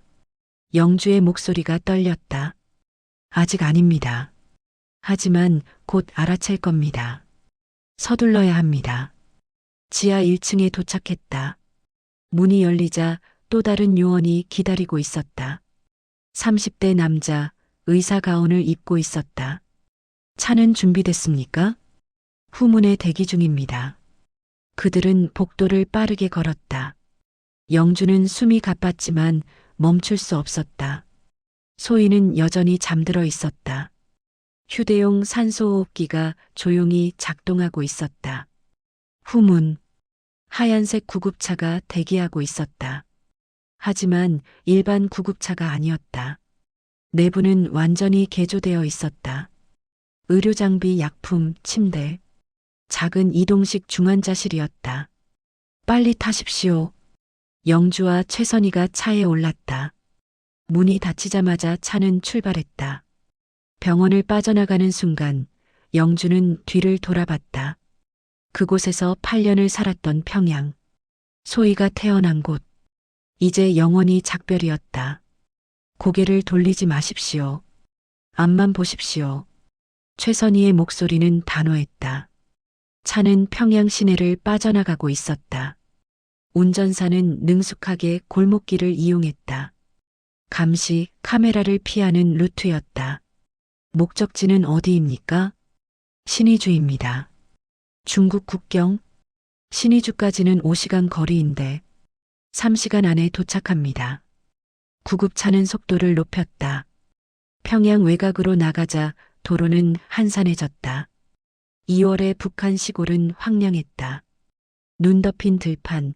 영주의 목소리가 떨렸다. 아직 아닙니다. 하지만 곧 알아챌 겁니다. 서둘러야 합니다. 지하 1층에 도착했다. 문이 열리자 또 다른 요원이 기다리고 있었다. 30대 남자, 의사 가운을 입고 있었다. 차는 준비됐습니까? 후문에 대기 중입니다. 그들은 복도를 빠르게 걸었다. 영주는 숨이 가빴지만 멈출 수 없었다. 소희는 여전히 잠들어 있었다. 휴대용 산소호흡기가 조용히 작동하고 있었다. 후문, 하얀색 구급차가 대기하고 있었다. 하지만 일반 구급차가 아니었다. 내부는 완전히 개조되어 있었다. 의료장비, 약품, 침대, 작은 이동식 중환자실이었다. 빨리 타십시오. 영주와 최선희가 차에 올랐다. 문이 닫히자마자 차는 출발했다. 병원을 빠져나가는 순간 영주는 뒤를 돌아봤다. 그곳에서 8년을 살았던 평양, 소희가 태어난 곳, 이제 영원히 작별이었다. 고개를 돌리지 마십시오. 앞만 보십시오. 최선희의 목소리는 단호했다. 차는 평양 시내를 빠져나가고 있었다. 운전사는 능숙하게 골목길을 이용했다. 감시, 카메라를 피하는 루트였다. 목적지는 어디입니까? 신의주입니다. 중국 국경? 신의주까지는 5시간 거리인데 3시간 안에 도착합니다. 구급차는 속도를 높였다. 평양 외곽으로 나가자 도로는 한산해졌다. 2월의 북한 시골은 황량했다. 눈 덮인 들판,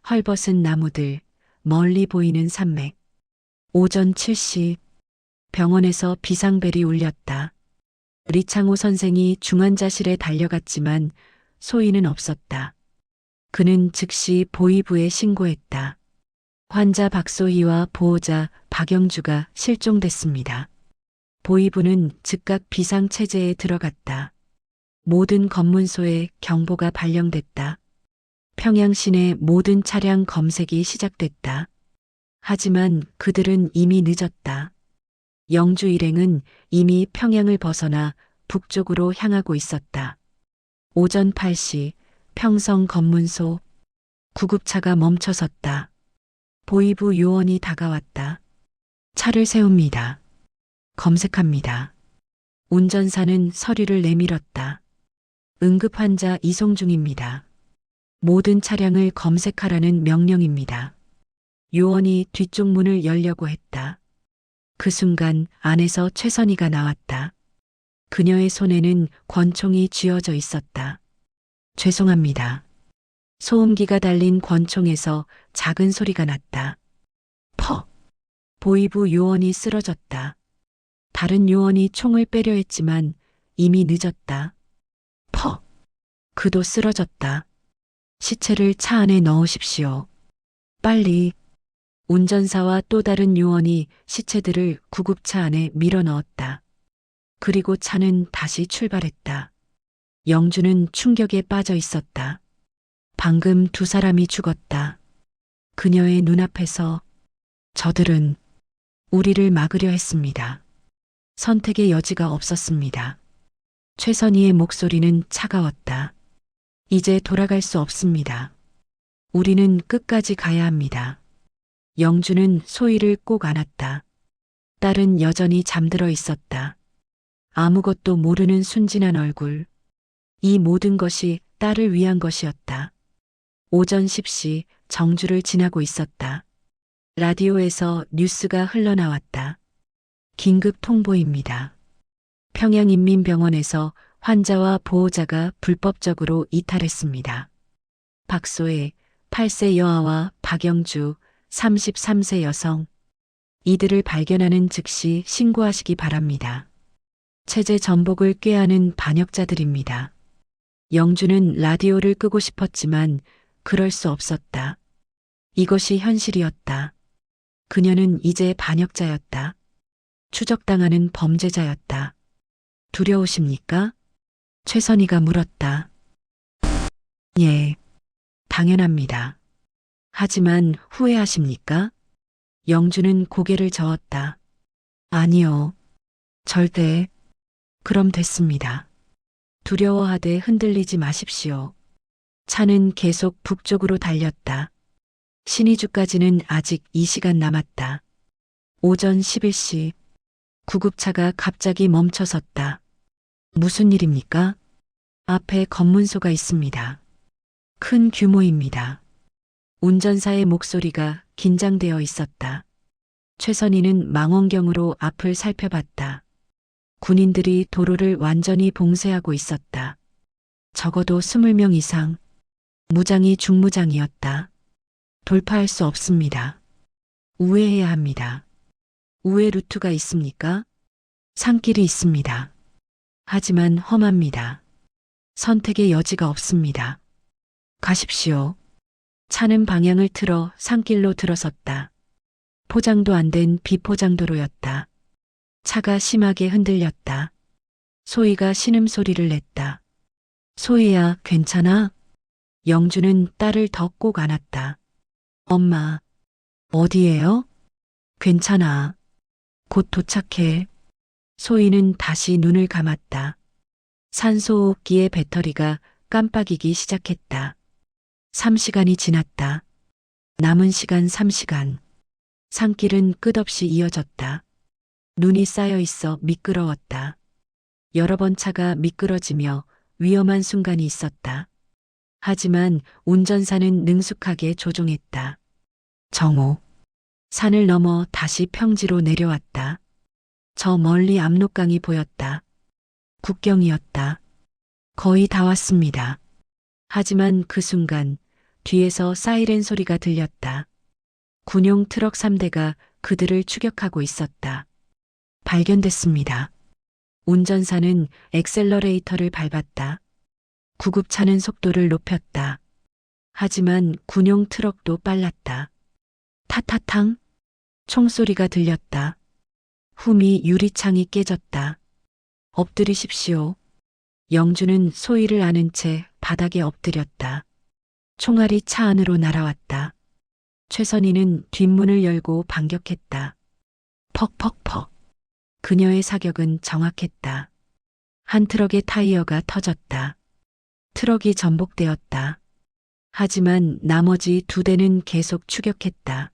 헐벗은 나무들, 멀리 보이는 산맥. 오전 7시 병원에서 비상벨이 울렸다. 리창호 선생이 중환자실에 달려갔지만 소희는 없었다. 그는 즉시 보위부에 신고했다. 환자 박소희와 보호자 박영주가 실종됐습니다. 보위부는 즉각 비상체제에 들어갔다. 모든 검문소에 경보가 발령됐다. 평양 시내 모든 차량 검색이 시작됐다. 하지만 그들은 이미 늦었다. 영주 일행은 이미 평양을 벗어나 북쪽으로 향하고 있었다. 오전 8시 평성 검문소, 구급차가 멈춰섰다. 보위부 요원이 다가왔다. 차를 세웁니다. 검색합니다. 운전사는 서류를 내밀었다. 응급환자 이송 중입니다. 모든 차량을 검색하라는 명령입니다. 요원이 뒤쪽 문을 열려고 했다. 그 순간 안에서 최선희가 나왔다. 그녀의 손에는 권총이 쥐어져 있었다. 죄송합니다. 소음기가 달린 권총에서 작은 소리가 났다. 퍽! 보위부 요원이 쓰러졌다. 다른 요원이 총을 빼려 했지만 이미 늦었다. 퍽! 그도 쓰러졌다. 시체를 차 안에 넣으십시오. 빨리. 운전사와 또 다른 요원이 시체들을 구급차 안에 밀어 넣었다. 그리고 차는 다시 출발했다. 영주는 충격에 빠져 있었다. 방금 두 사람이 죽었다. 그녀의 눈앞에서 저들은 우리를 막으려 했습니다. 선택의 여지가 없었습니다. 최선희의 목소리는 차가웠다. 이제 돌아갈 수 없습니다. 우리는 끝까지 가야 합니다. 영주는 소희를 꼭 안았다. 딸은 여전히 잠들어 있었다. 아무것도 모르는 순진한 얼굴. 이 모든 것이 딸을 위한 것이었다. 오전 10시 정주를 지나고 있었다. 라디오에서 뉴스가 흘러나왔다. 긴급 통보입니다. 평양인민병원에서 환자와 보호자가 불법적으로 이탈했습니다. 박소혜 8세 여아와 박영주 33세 여성. 이들을 발견하는 즉시 신고하시기 바랍니다. 체제 전복을 꾀하는 반역자들입니다. 영주는 라디오를 끄고 싶었지만 그럴 수 없었다. 이것이 현실이었다. 그녀는 이제 반역자였다. 추적당하는 범죄자였다. 두려우십니까? 최선희가 물었다. 예, 당연합니다. 하지만 후회하십니까? 영주는 고개를 저었다. 아니요. 절대. 그럼 됐습니다. 두려워하되 흔들리지 마십시오. 차는 계속 북쪽으로 달렸다. 신의주까지는 아직 2시간 남았다. 오전 11시 구급차가 갑자기 멈춰섰다. 무슨 일입니까? 앞에 검문소가 있습니다. 큰 규모입니다. 운전사의 목소리가 긴장되어 있었다. 최선희는 망원경으로 앞을 살펴봤다. 군인들이 도로를 완전히 봉쇄하고 있었다. 적어도 20명 이상. 무장이 중무장이었다. 돌파할 수 없습니다. 우회해야 합니다. 우회 루트가 있습니까? 산길이 있습니다. 하지만 험합니다. 선택의 여지가 없습니다. 가십시오. 차는 방향을 틀어 산길로 들어섰다. 포장도 안 된 비포장도로였다. 차가 심하게 흔들렸다. 소희가 신음소리를 냈다. 소희야, 괜찮아? 영주는 딸을 더 꼭 안았다. 엄마, 어디에요? 괜찮아. 곧 도착해. 소희는 다시 눈을 감았다. 산소호흡기의 배터리가 깜빡이기 시작했다. 3시간이 지났다. 남은 시간 3시간. 산길은 끝없이 이어졌다. 눈이 쌓여 있어 미끄러웠다. 여러 번 차가 미끄러지며 위험한 순간이 있었다. 하지만 운전사는 능숙하게 조종했다. 정오. 산을 넘어 다시 평지로 내려왔다. 저 멀리 압록강이 보였다. 국경이었다. 거의 다 왔습니다. 하지만 그 순간 뒤에서 사이렌 소리가 들렸다. 군용 트럭 3대가 그들을 추격하고 있었다. 발견됐습니다. 운전사는 엑셀러레이터를 밟았다. 구급차는 속도를 높였다. 하지만 군용 트럭도 빨랐다. 타타탕 총소리가 들렸다. 후미 유리창이 깨졌다. 엎드리십시오. 영주는 소희를 안은 채 바닥에 엎드렸다. 총알이 차 안으로 날아왔다. 최선희는 뒷문을 열고 반격했다. 퍽퍽퍽. 그녀의 사격은 정확했다. 한 트럭의 타이어가 터졌다. 트럭이 전복되었다. 하지만 나머지 2대는 계속 추격했다.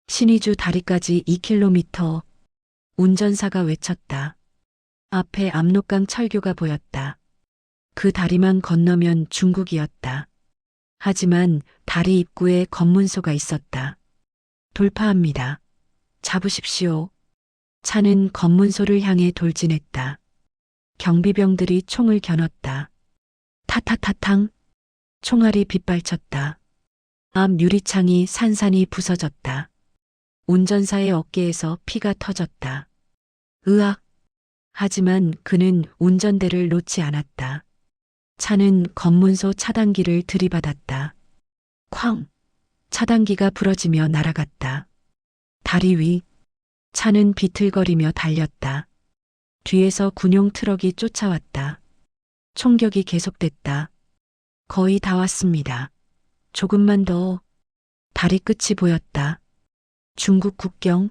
신의주 다리까지 2km. 운전사가 외쳤다. 앞에 압록강 철교가 보였다. 그 다리만 건너면 중국이었다. 하지만 다리 입구에 검문소가 있었다. 돌파합니다. 잡으십시오. 차는 검문소를 향해 돌진했다. 경비병들이 총을 겨눴다. 타타타탕. 총알이 빗발쳤다. 앞 유리창이 산산이 부서졌다. 운전사의 어깨에서 피가 터졌다. 으악. 하지만 그는 운전대를 놓지 않았다. 차는 검문소 차단기를 들이받았다. 쾅! 차단기가 부러지며 날아갔다. 다리 위. 차는 비틀거리며 달렸다. 뒤에서 군용 트럭이 쫓아왔다. 총격이 계속됐다. 거의 다 왔습니다. 조금만 더. 다리 끝이 보였다. 중국 국경.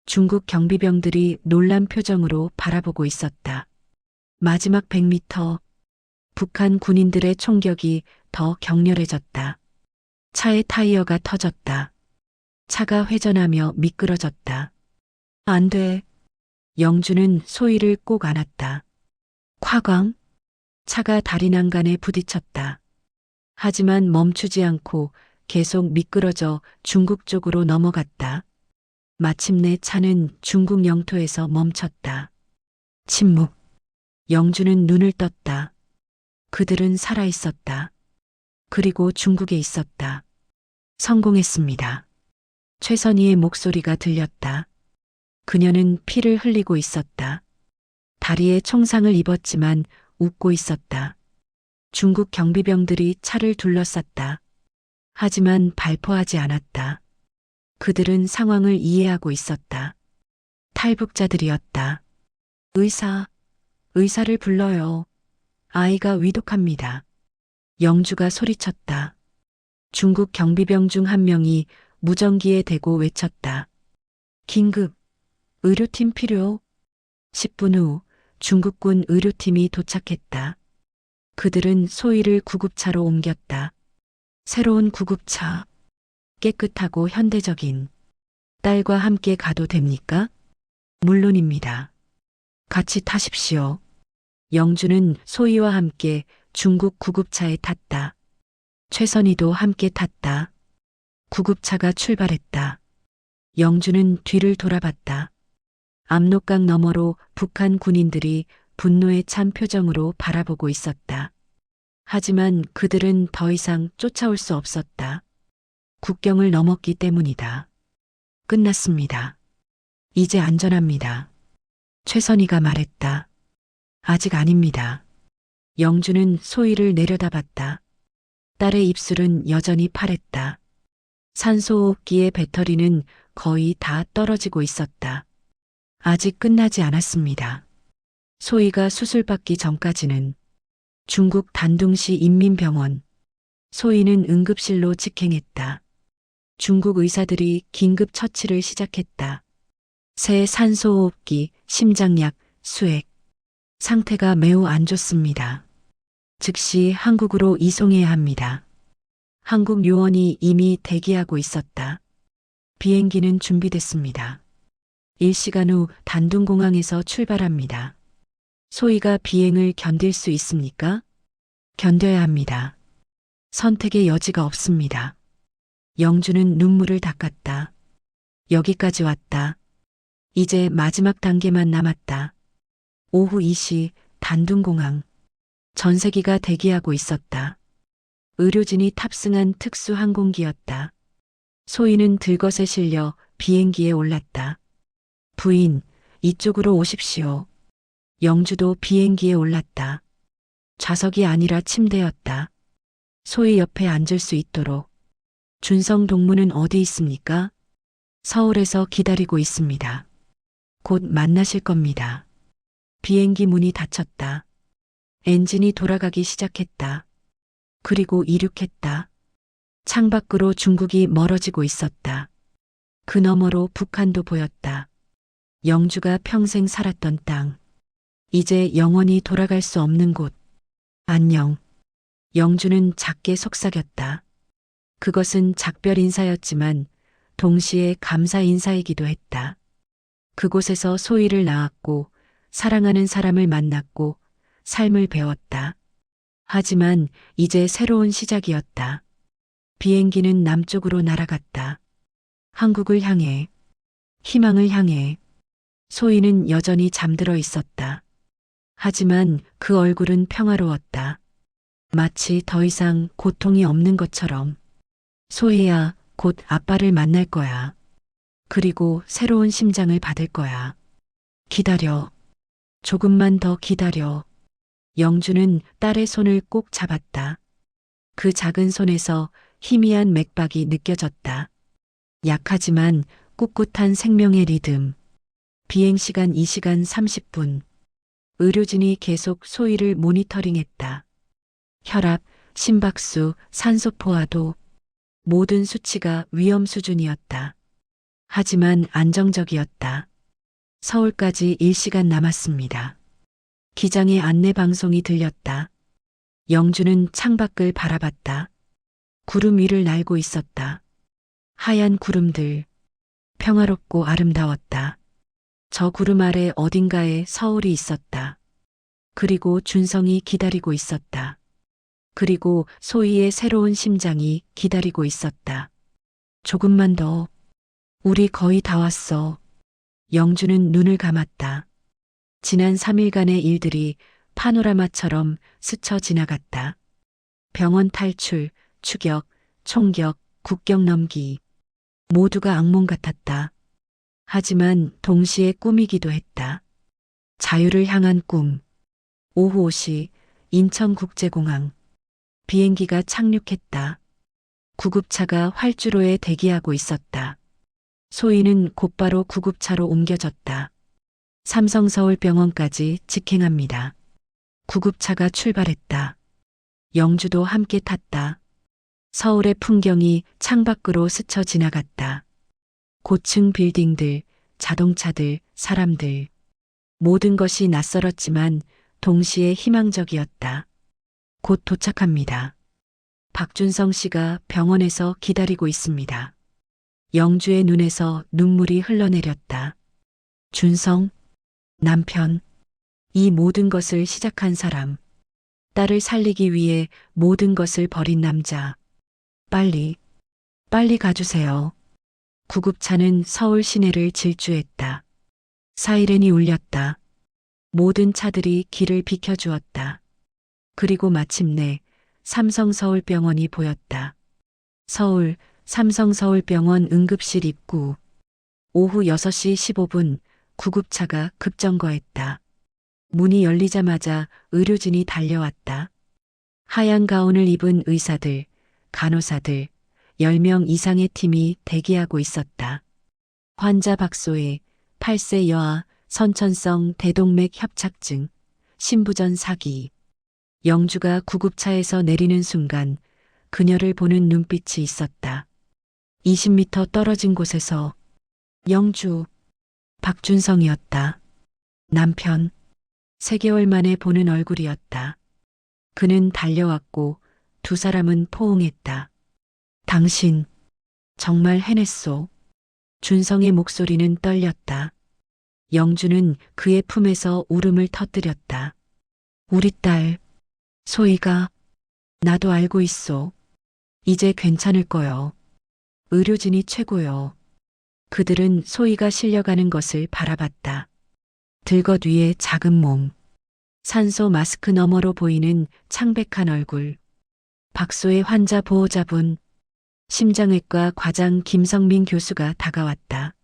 중국 경비병들이 놀란 표정으로 바라보고 있었다. 마지막 100m. 북한 군인들의 총격이 더 격렬해졌다. 차의 타이어가 터졌다. 차가 회전하며 미끄러졌다. 안 돼. 영주는 소희를 꼭 안았다. 콱광. 차가 다리 난간에 부딪혔다. 하지만 멈추지 않고 계속 미끄러져 중국 쪽으로 넘어갔다. 마침내 차는 중국 영토에서 멈췄다. 침묵. 영주는 눈을 떴다. 그들은 살아 있었다. 그리고 중국에 있었다. 성공했습니다. 최선희의 목소리가 들렸다. 그녀는 피를 흘리고 있었다. 다리에 총상을 입었지만 웃고 있었다. 중국 경비병들이 차를 둘러쌌다. 하지만 발포하지 않았다. 그들은 상황을 이해하고 있었다. 탈북자들이었다. 의사를 불러요. 아이가 위독합니다. 영주가 소리쳤다. 중국 경비병 중 한 명이 무전기에 대고 외쳤다. 긴급, 의료팀 필요. 10분 후 중국군 의료팀이 도착했다. 그들은 소희를 구급차로 옮겼다. 새로운 구급차. 깨끗하고 현대적인. 딸과 함께 가도 됩니까? 물론입니다. 같이 타십시오. 영주는 소희와 함께 중국 구급차에 탔다. 최선희도 함께 탔다. 구급차가 출발했다. 영주는 뒤를 돌아봤다. 압록강 너머로 북한 군인들이 분노에 찬 표정으로 바라보고 있었다. 하지만 그들은 더 이상 쫓아올 수 없었다. 국경을 넘었기 때문이다. 끝났습니다. 이제 안전합니다. 최선희가 말했다. 아직 아닙니다. 영주는 소희를 내려다봤다. 딸의 입술은 여전히 파랬다. 산소호흡기의 배터리는 거의 다 떨어지고 있었다. 아직 끝나지 않았습니다. 소희가 수술받기 전까지는 중국 단둥시 인민병원. 소희는 응급실로 직행했다. 중국 의사들이 긴급 처치를 시작했다. 새 산소호흡기, 심장약, 수액. 상태가 매우 안 좋습니다. 즉시 한국으로 이송해야 합니다. 한국 요원이 이미 대기하고 있었다. 비행기는 준비됐습니다. 1시간 후 단둥공항에서 출발합니다. 소희가 비행을 견딜 수 있습니까? 견뎌야 합니다. 선택의 여지가 없습니다. 영주는 눈물을 닦았다. 여기까지 왔다. 이제 마지막 단계만 남았다. 오후 2시 단둥공항. 전세기가 대기하고 있었다. 의료진이 탑승한 특수 항공기였다. 소희는 들것에 실려 비행기에 올랐다. 부인, 이쪽으로 오십시오. 영주도 비행기에 올랐다. 좌석이 아니라 침대였다. 소희 옆에 앉을 수 있도록. 준성 동무는 어디 있습니까? 서울에서 기다리고 있습니다. 곧 만나실 겁니다. 비행기 문이 닫혔다. 엔진이 돌아가기 시작했다. 그리고 이륙했다. 창밖으로 중국이 멀어지고 있었다. 그 너머로 북한도 보였다. 영주가 평생 살았던 땅. 이제 영원히 돌아갈 수 없는 곳. 안녕. 영주는 작게 속삭였다. 그것은 작별 인사였지만 동시에 감사 인사이기도 했다. 그곳에서 소희를 낳았고 사랑하는 사람을 만났고 삶을 배웠다. 하지만 이제 새로운 시작이었다. 비행기는 남쪽으로 날아갔다. 한국을 향해, 희망을 향해. 소희는 여전히 잠들어 있었다. 하지만 그 얼굴은 평화로웠다. 마치 더 이상 고통이 없는 것처럼. 소희야, 곧 아빠를 만날 거야. 그리고 새로운 심장을 받을 거야. 기다려. 조금만 더 기다려. 영주는 딸의 손을 꼭 잡았다. 그 작은 손에서 희미한 맥박이 느껴졌다. 약하지만 꿋꿋한 생명의 리듬. 비행시간 2시간 30분. 의료진이 계속 소희를 모니터링했다. 혈압, 심박수, 산소 포화도 모든 수치가 위험 수준이었다. 하지만 안정적이었다. 서울까지 1시간 남았습니다. 기장의 안내 방송이 들렸다. 영주는 창밖을 바라봤다. 구름 위를 날고 있었다. 하얀 구름들. 평화롭고 아름다웠다. 저 구름 아래 어딘가에 서울이 있었다. 그리고 준성이 기다리고 있었다. 그리고 소희의 새로운 심장이 기다리고 있었다. 조금만 더. 우리 거의 다 왔어. 영주는 눈을 감았다. 지난 3일간의 일들이 파노라마처럼 스쳐 지나갔다. 병원 탈출, 추격, 총격, 국경 넘기. 모두가 악몽 같았다. 하지만 동시에 꿈이기도 했다. 자유를 향한 꿈. 오후 5시 인천국제공항. 비행기가 착륙했다. 구급차가 활주로에 대기하고 있었다. 소희는 곧바로 구급차로 옮겨졌다. 삼성서울병원까지 직행합니다. 구급차가 출발했다. 영주도 함께 탔다. 서울의 풍경이 창밖으로 스쳐 지나갔다. 고층 빌딩들, 자동차들, 사람들. 모든 것이 낯설었지만 동시에 희망적이었다. 곧 도착합니다. 박준성 씨가 병원에서 기다리고 있습니다. 영주의 눈에서 눈물이 흘러내렸다. 준성, 남편, 이 모든 것을 시작한 사람. 딸을 살리기 위해 모든 것을 버린 남자. 빨리, 빨리 가주세요. 구급차는 서울 시내를 질주했다. 사이렌이 울렸다. 모든 차들이 길을 비켜주었다. 그리고 마침내 삼성서울병원이 보였다. 서울, 삼성서울병원 응급실 입구. 오후 6시 15분 구급차가 급정거했다. 문이 열리자마자 의료진이 달려왔다. 하얀 가운을 입은 의사들, 간호사들, 10명 이상의 팀이 대기하고 있었다. 환자 박소혜, 8세 여아, 선천성 대동맥 협착증, 신부전 사기. 영주가 구급차에서 내리는 순간 그녀를 보는 눈빛이 있었다. 20m 떨어진 곳에서 영주, 박준성이었다. 남편, 3개월 만에 보는 얼굴이었다. 그는 달려왔고 두 사람은 포옹했다. 당신, 정말 해냈소. 준성의 목소리는 떨렸다. 영주는 그의 품에서 울음을 터뜨렸다. 우리 딸, 소희가, 나도 알고 있소. 이제 괜찮을 거요. 의료진이 최고요. 그들은 소희가 실려가는 것을 바라봤다. 들것 위에 작은 몸. 산소 마스크 너머로 보이는 창백한 얼굴. 박소의 환자 보호자분. 심장외과 과장 김성민 교수가 다가왔다.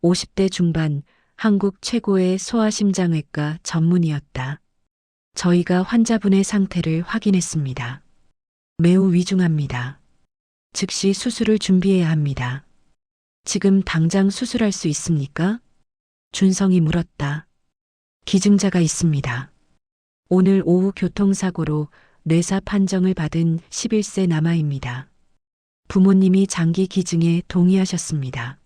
50대 중반, 한국 최고의 소아심장외과 전문의였다. 저희가 환자분의 상태를 확인했습니다. 매우 위중합니다. 즉시 수술을 준비해야 합니다. 지금 당장 수술할 수 있습니까? 준성이 물었다. 기증자가 있습니다. 오늘 오후 교통사고로 뇌사 판정을 받은 11세 남아입니다. 부모님이 장기 기증에 동의하셨습니다.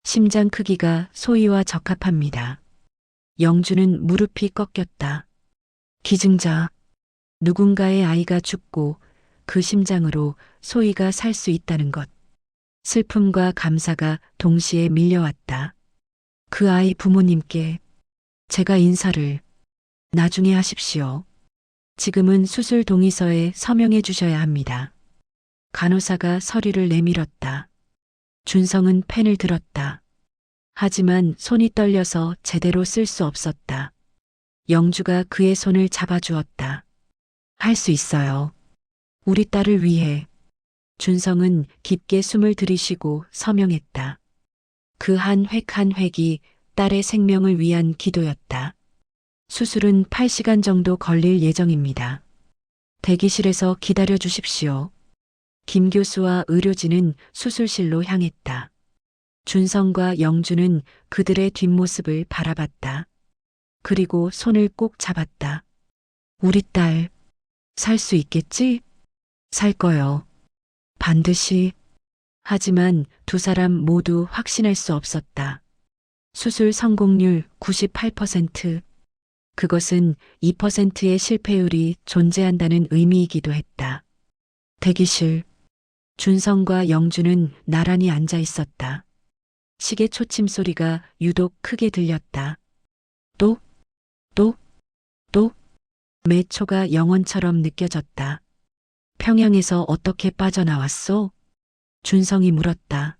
심장 크기가 소희와 적합합니다. 영주는 무릎이 꺾였다. 기증자, 누군가의 아이가 죽고 그 심장으로 소희가 살 수 있다는 것. 슬픔과 감사가 동시에 밀려왔다. 그 아이 부모님께 제가 인사를 나중에 하십시오. 지금은 수술 동의서에 서명해 주셔야 합니다. 간호사가 서류를 내밀었다. 준성은 펜을 들었다. 하지만 손이 떨려서 제대로 쓸 수 없었다. 영주가 그의 손을 잡아주었다. 할 수 있어요. 우리 딸을 위해. 준성은 깊게 숨을 들이쉬고 서명했다. 그 한 획 한 획이 딸의 생명을 위한 기도였다. 수술은 8시간 정도 걸릴 예정입니다. 대기실에서 기다려 주십시오. 김 교수와 의료진은 수술실로 향했다. 준성과 영주는 그들의 뒷모습을 바라봤다. 그리고 손을 꼭 잡았다. 우리 딸, 살 수 있겠지? 살 거요. 반드시. 하지만 두 사람 모두 확신할 수 없었다. 수술 성공률 98%. 그것은 2%의 실패율이 존재한다는 의미이기도 했다. 대기실. 준성과 영주는 나란히 앉아 있었다. 시계 초침 소리가 유독 크게 들렸다. 또, 또, 또. 매 초가 영원처럼 느껴졌다. 평양에서 어떻게 빠져나왔소? 준성이 물었다.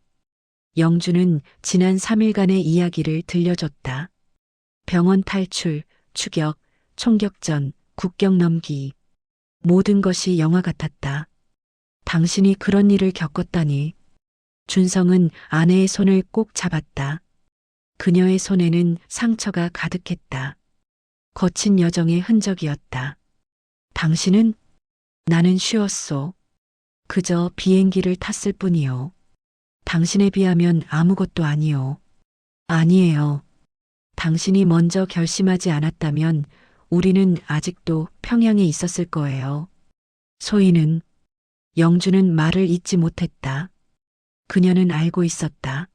영주는 지난 3일간의 이야기를 들려줬다. 병원 탈출, 추격, 총격전, 국경 넘기. 모든 것이 영화 같았다. 당신이 그런 일을 겪었다니. 준성은 아내의 손을 꼭 잡았다. 그녀의 손에는 상처가 가득했다. 거친 여정의 흔적이었다. 당신은? 나는 쉬었소. 그저 비행기를 탔을 뿐이요. 당신에 비하면 아무것도 아니요. 아니에요. 당신이 먼저 결심하지 않았다면 우리는 아직도 평양에 있었을 거예요. 소희는, 영주는 말을 잇지 못했다. 그녀는 알고 있었다.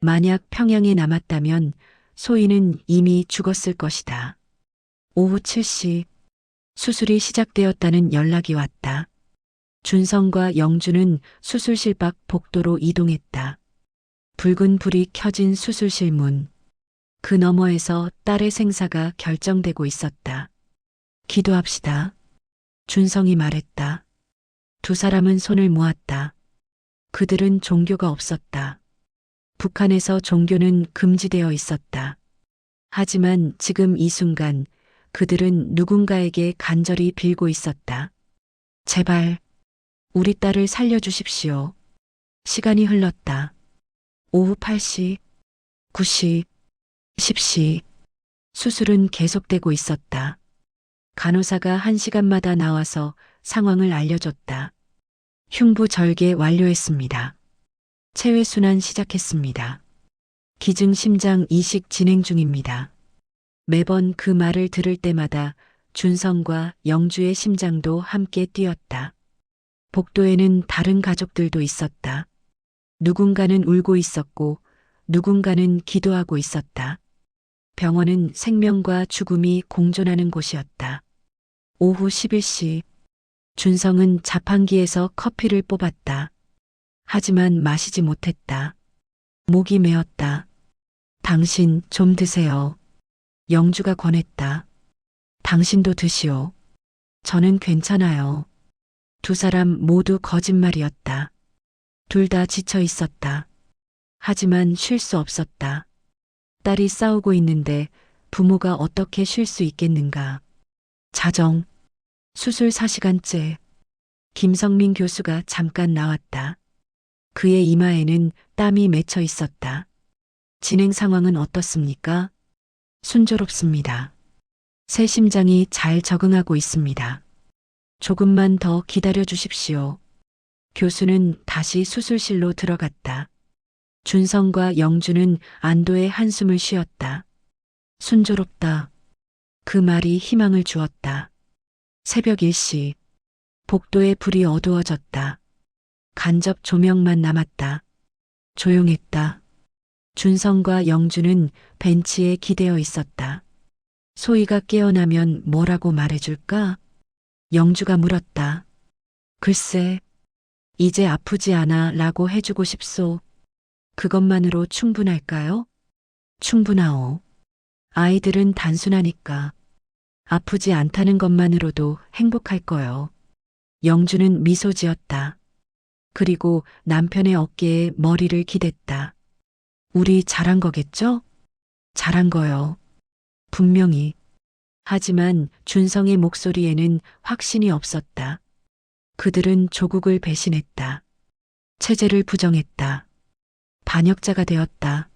만약 평양에 남았다면 소희는 이미 죽었을 것이다. 오후 7시 수술이 시작되었다는 연락이 왔다. 준성과 영주는 수술실 밖 복도로 이동했다. 붉은 불이 켜진 수술실 문. 그 너머에서 딸의 생사가 결정되고 있었다. 기도합시다. 준성이 말했다. 두 사람은 손을 모았다. 그들은 종교가 없었다. 북한에서 종교는 금지되어 있었다. 하지만 지금 이 순간 그들은 누군가에게 간절히 빌고 있었다. 제발, 우리 딸을 살려주십시오. 시간이 흘렀다. 오후 8시, 9시, 10시. 수술은 계속되고 있었다. 간호사가 1시간마다 나와서 상황을 알려줬다. 흉부절개 완료했습니다. 체외순환 시작했습니다. 기증심장 이식 진행 중입니다. 매번 그 말을 들을 때마다 준성과 영주의 심장도 함께 뛰었다. 복도에는 다른 가족들도 있었다. 누군가는 울고 있었고 누군가는 기도하고 있었다. 병원은 생명과 죽음이 공존하는 곳이었다. 오후 11시 준성은 자판기에서 커피를 뽑았다. 하지만 마시지 못했다. 목이 메었다. 당신 좀 드세요. 영주가 권했다. 당신도 드시오. 저는 괜찮아요. 두 사람 모두 거짓말이었다. 둘 다 지쳐 있었다. 하지만 쉴 수 없었다. 딸이 싸우고 있는데 부모가 어떻게 쉴 수 있겠는가. 자정, 수술 4시간째. 김성민 교수가 잠깐 나왔다. 그의 이마에는 땀이 맺혀 있었다. 진행 상황은 어떻습니까? 순조롭습니다. 새 심장이 잘 적응하고 있습니다. 조금만 더 기다려 주십시오. 교수는 다시 수술실로 들어갔다. 준성과 영주는 안도의 한숨을 쉬었다. 순조롭다. 그 말이 희망을 주었다. 새벽 1시. 복도의 불이 어두워졌다. 간접 조명만 남았다. 조용했다. 준성과 영주는 벤치에 기대어 있었다. 소희가 깨어나면 뭐라고 말해줄까? 영주가 물었다. 글쎄, 이제 아프지 않아 라고 해주고 싶소. 그것만으로 충분할까요? 충분하오. 아이들은 단순하니까. 아프지 않다는 것만으로도 행복할 거요. 영주는 미소 지었다. 그리고 남편의 어깨에 머리를 기댔다. 우리 잘한 거겠죠? 잘한 거요. 분명히. 하지만 준성의 목소리에는 확신이 없었다. 그들은 조국을 배신했다. 체제를 부정했다. 반역자가 되었다.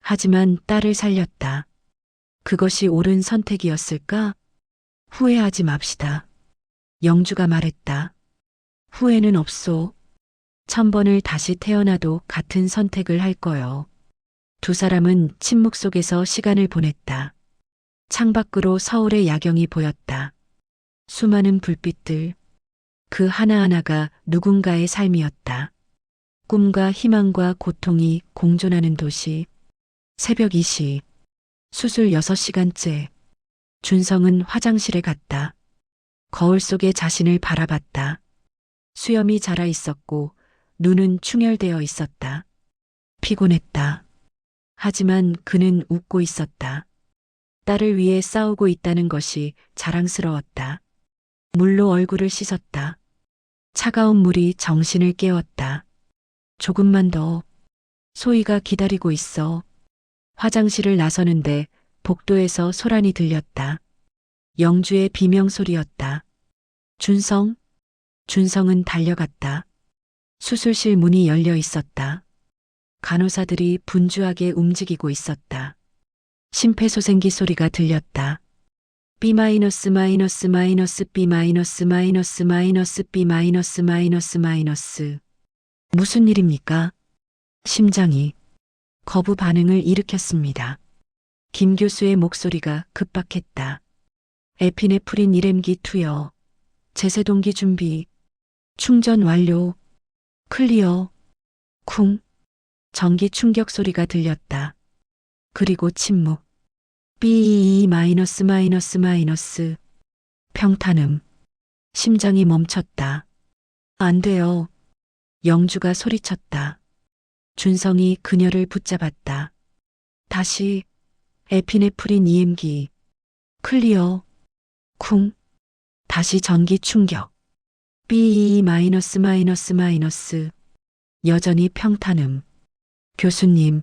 하지만 딸을 살렸다. 그것이 옳은 선택이었을까? 후회하지 맙시다. 영주가 말했다. 후회는 없소. 1000번을 다시 태어나도 같은 선택을 할 거요. 두 사람은 침묵 속에서 시간을 보냈다. 창밖으로 서울의 야경이 보였다. 수많은 불빛들. 그 하나하나가 누군가의 삶이었다. 꿈과 희망과 고통이 공존하는 도시. 새벽 2시. 수술 6시간째. 준성은 화장실에 갔다. 거울 속에 자신을 바라봤다. 수염이 자라 있었고 눈은 충혈되어 있었다. 피곤했다. 하지만 그는 웃고 있었다. 딸을 위해 싸우고 있다는 것이 자랑스러웠다. 물로 얼굴을 씻었다. 차가운 물이 정신을 깨웠다. 조금만 더. 소희가 기다리고 있어. 화장실을 나서는데 복도에서 소란이 들렸다. 영주의 비명소리였다. 준성? 준성은 달려갔다. 수술실 문이 열려 있었다. 간호사들이 분주하게 움직이고 있었다. 심폐소생기 소리가 들렸다. B 마이너스 마이너스 마이너스 B 마이너스 마이너스 마이너스 B 마이너스 마이너스 마이너스. 무슨 일입니까? 심장이 거부 반응을 일으켰습니다. 김 교수의 목소리가 급박했다. 에피네프린 1mg 투여. 제세동기 준비. 충전 완료. 클리어. 쿵. 전기 충격 소리가 들렸다. 그리고 침묵. B 마이너스 마이너스 마이너스. 평탄음. 심장이 멈췄다. 안 돼요. 영주가 소리쳤다. 준성이 그녀를 붙잡았다. 다시, 에피네프린 EM기. 클리어. 쿵. 다시 전기 충격. BEE 마이너스 마이너스 마이너스. 여전히 평탄음. 교수님.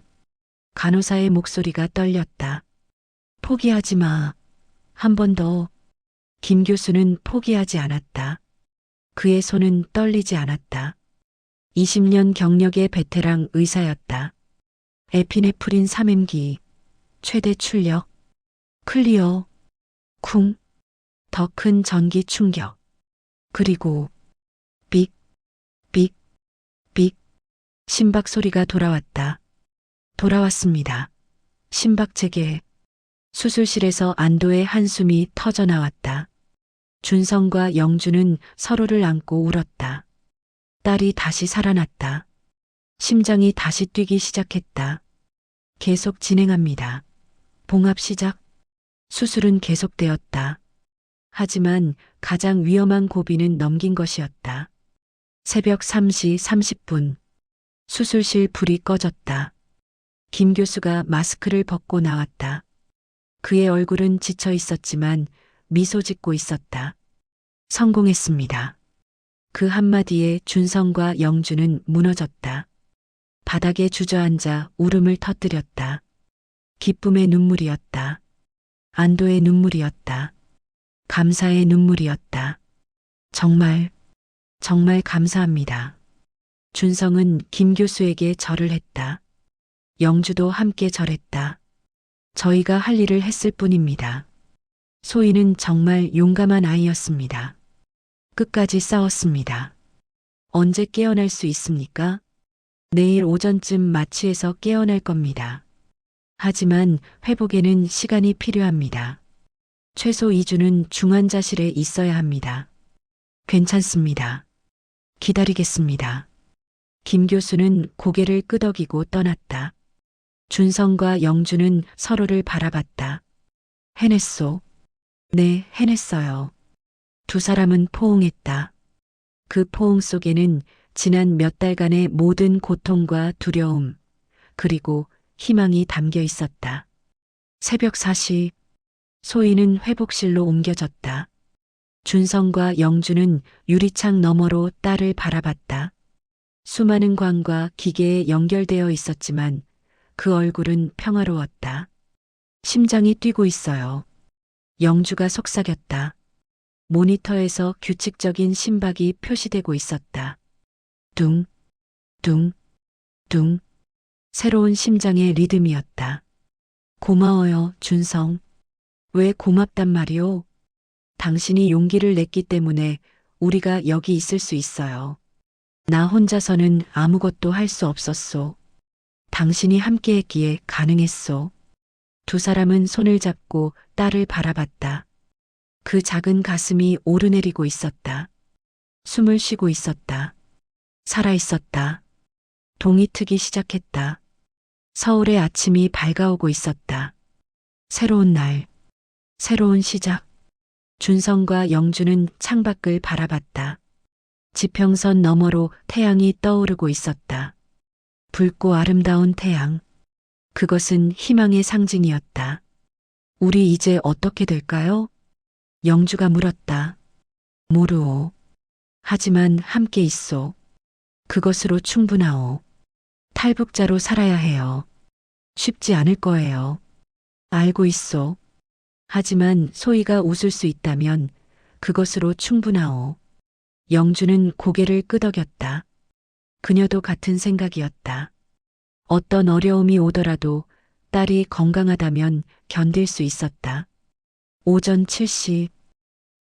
간호사의 목소리가 떨렸다. 포기하지 마. 한 번 더. 김 교수는 포기하지 않았다. 그의 손은 떨리지 않았다. 20년 경력의 베테랑 의사였다. 에피네프린 3M기. 최대 출력. 클리어. 쿵. 더 큰 전기 충격. 그리고 삑, 삑, 삑. 심박 소리가 돌아왔다. 돌아왔습니다. 심박체계. 수술실에서 안도의 한숨이 터져 나왔다. 준성과 영주는 서로를 안고 울었다. 딸이 다시 살아났다. 심장이 다시 뛰기 시작했다. 계속 진행합니다. 봉합 시작. 수술은 계속되었다. 하지만 가장 위험한 고비는 넘긴 것이었다. 새벽 3시 30분. 수술실 불이 꺼졌다. 김 교수가 마스크를 벗고 나왔다. 그의 얼굴은 지쳐 있었지만 미소 짓고 있었다. 성공했습니다. 그 한마디에 준성과 영주는 무너졌다. 바닥에 주저앉아 울음을 터뜨렸다. 기쁨의 눈물이었다. 안도의 눈물이었다. 감사의 눈물이었다. 정말, 정말 감사합니다. 준성은 김 교수에게 절을 했다. 영주도 함께 절했다. 저희가 할 일을 했을 뿐입니다. 소희는 정말 용감한 아이였습니다. 끝까지 싸웠습니다. 언제 깨어날 수 있습니까? 내일 오전쯤 마취해서 깨어날 겁니다. 하지만 회복에는 시간이 필요합니다. 최소 2주는 중환자실에 있어야 합니다. 괜찮습니다. 기다리겠습니다. 김 교수는 고개를 끄덕이고 떠났다. 준성과 영주는 서로를 바라봤다. 해냈소. 네, 해냈어요. 두 사람은 포옹했다. 그 포옹 속에는 지난 몇 달간의 모든 고통과 두려움, 그리고 희망이 담겨 있었다. 새벽 4시, 소희는 회복실로 옮겨졌다. 준성과 영주는 유리창 너머로 딸을 바라봤다. 수많은 관과 기계에 연결되어 있었지만 그 얼굴은 평화로웠다. 심장이 뛰고 있어요. 영주가 속삭였다. 모니터에서 규칙적인 심박이 표시되고 있었다. 둥, 둥, 둥. 새로운 심장의 리듬이었다. 고마워요, 준성. 왜 고맙단 말이오? 당신이 용기를 냈기 때문에 우리가 여기 있을 수 있어요. 나 혼자서는 아무것도 할 수 없었소. 당신이 함께했기에 가능했소. 두 사람은 손을 잡고 딸을 바라봤다. 그 작은 가슴이 오르내리고 있었다. 숨을 쉬고 있었다. 살아있었다. 동이 트기 시작했다. 서울의 아침이 밝아오고 있었다. 새로운 날, 새로운 시작. 준성과 영주는 창밖을 바라봤다. 지평선 너머로 태양이 떠오르고 있었다. 붉고 아름다운 태양. 그것은 희망의 상징이었다. 우리 이제 어떻게 될까요? 영주가 물었다. 모르오. 하지만 함께 있소. 그것으로 충분하오. 탈북자로 살아야 해요. 쉽지 않을 거예요. 알고 있소. 하지만 소희가 웃을 수 있다면 그것으로 충분하오. 영주는 고개를 끄덕였다. 그녀도 같은 생각이었다. 어떤 어려움이 오더라도 딸이 건강하다면 견딜 수 있었다. 오전 7시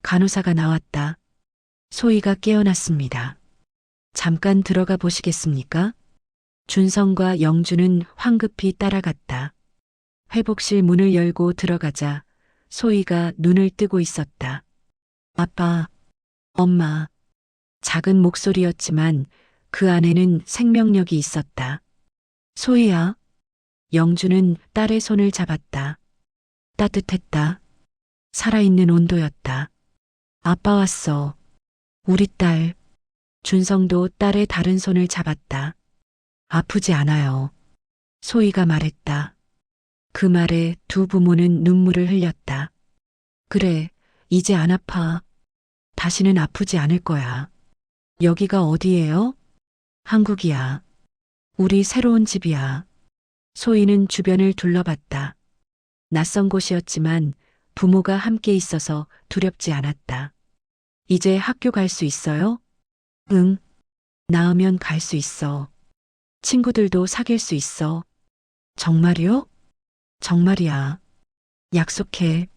간호사가 나왔다. 소희가 깨어났습니다. 잠깐 들어가 보시겠습니까? 준성과 영주는 황급히 따라갔다. 회복실 문을 열고 들어가자 소희가 눈을 뜨고 있었다. 아빠, 엄마. 작은 목소리였지만 그 안에는 생명력이 있었다. 소희야. 영주는 딸의 손을 잡았다. 따뜻했다. 살아있는 온도였다. 아빠 왔어. 우리 딸. 준성도 딸의 다른 손을 잡았다. 아프지 않아요. 소희가 말했다. 그 말에 두 부모는 눈물을 흘렸다. 그래, 이제 안 아파. 다시는 아프지 않을 거야. 여기가 어디예요? 한국이야. 우리 새로운 집이야. 소희는 주변을 둘러봤다. 낯선 곳이었지만 부모가 함께 있어서 두렵지 않았다. 이제 학교 갈 수 있어요? 응. 나으면 갈 수 있어. 친구들도 사귈 수 있어. 정말이요? 정말이야. 약속해.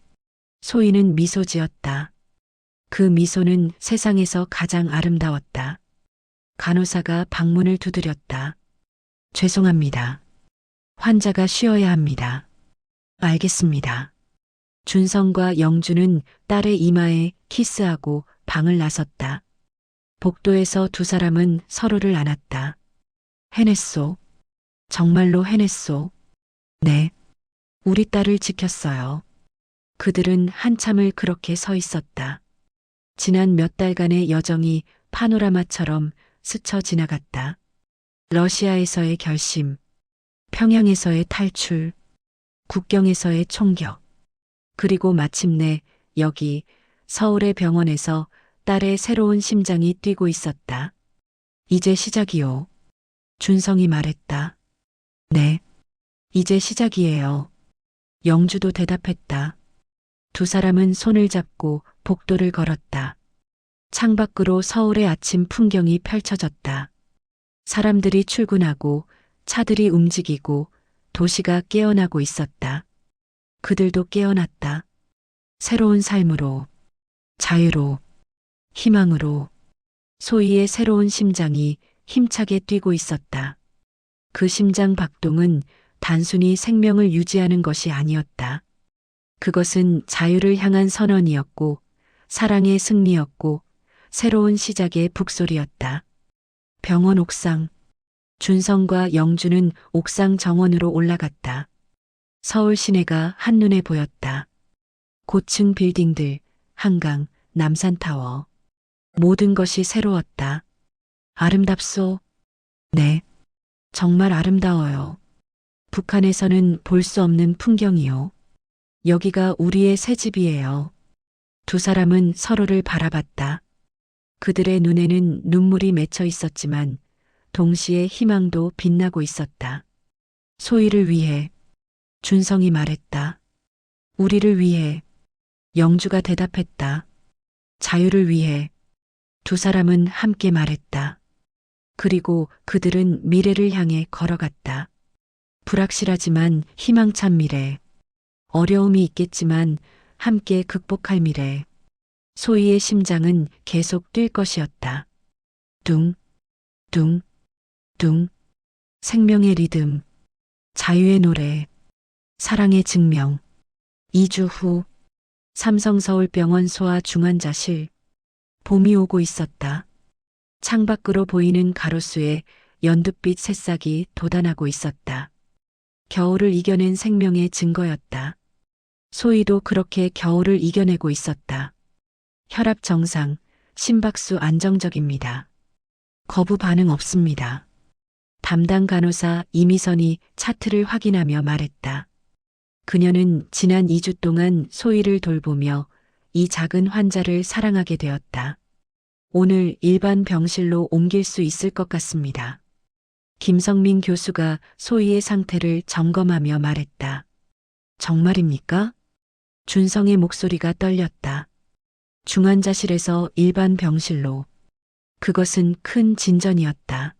소희는 미소 지었다. 그 미소는 세상에서 가장 아름다웠다. 간호사가 방문을 두드렸다. 죄송합니다. 환자가 쉬어야 합니다. 알겠습니다. 준성과 영주는 딸의 이마에 키스하고 방을 나섰다. 복도에서 두 사람은 서로를 안았다. 해냈소. 정말로 해냈소. 네. 우리 딸을 지켰어요. 그들은 한참을 그렇게 서 있었다. 지난 몇 달간의 여정이 파노라마처럼 스쳐 지나갔다. 러시아에서의 결심, 평양에서의 탈출, 국경에서의 총격, 그리고 마침내 여기 서울의 병원에서 딸의 새로운 심장이 뛰고 있었다. 이제 시작이요. 준성이 말했다. 네. 이제 시작이에요. 영주도 대답했다. 두 사람은 손을 잡고 복도를 걸었다. 창밖으로 서울의 아침 풍경이 펼쳐졌다. 사람들이 출근하고 차들이 움직이고 도시가 깨어나고 있었다. 그들도 깨어났다. 새로운 삶으로, 자유로, 희망으로 소희의 새로운 심장이 힘차게 뛰고 있었다. 그 심장 박동은 단순히 생명을 유지하는 것이 아니었다. 그것은 자유를 향한 선언이었고, 사랑의 승리였고, 새로운 시작의 북소리였다. 병원 옥상. 준성과 영주는 옥상 정원으로 올라갔다. 서울 시내가 한눈에 보였다. 고층 빌딩들, 한강, 남산타워. 모든 것이 새로웠다. 아름답소? 네. 정말 아름다워요. 북한에서는 볼 수 없는 풍경이요. 여기가 우리의 새 집이에요. 두 사람은 서로를 바라봤다. 그들의 눈에는 눈물이 맺혀 있었지만 동시에 희망도 빛나고 있었다. 소희를 위해, 준성이 말했다. 우리를 위해, 영주가 대답했다. 자유를 위해, 두 사람은 함께 말했다. 그리고 그들은 미래를 향해 걸어갔다. 불확실하지만 희망찬 미래. 어려움이 있겠지만 함께 극복할 미래. 소희의 심장은 계속 뛸 것이었다. 둥, 둥, 둥. 생명의 리듬. 자유의 노래. 사랑의 증명. 2주 후 삼성서울병원 소아중환자실. 봄이 오고 있었다. 창밖으로 보이는 가로수에 연두빛 새싹이 돋아나고 있었다. 겨울을 이겨낸 생명의 증거였다. 소희도 그렇게 겨울을 이겨내고 있었다. 혈압 정상, 심박수 안정적입니다. 거부 반응 없습니다. 담당 간호사 이미선이 차트를 확인하며 말했다. 그녀는 지난 2주 동안 소희를 돌보며 이 작은 환자를 사랑하게 되었다. 오늘 일반 병실로 옮길 수 있을 것 같습니다. 김성민 교수가 소희의 상태를 점검하며 말했다. 정말입니까? 준성의 목소리가 떨렸다. 중환자실에서 일반 병실로. 그것은 큰 진전이었다.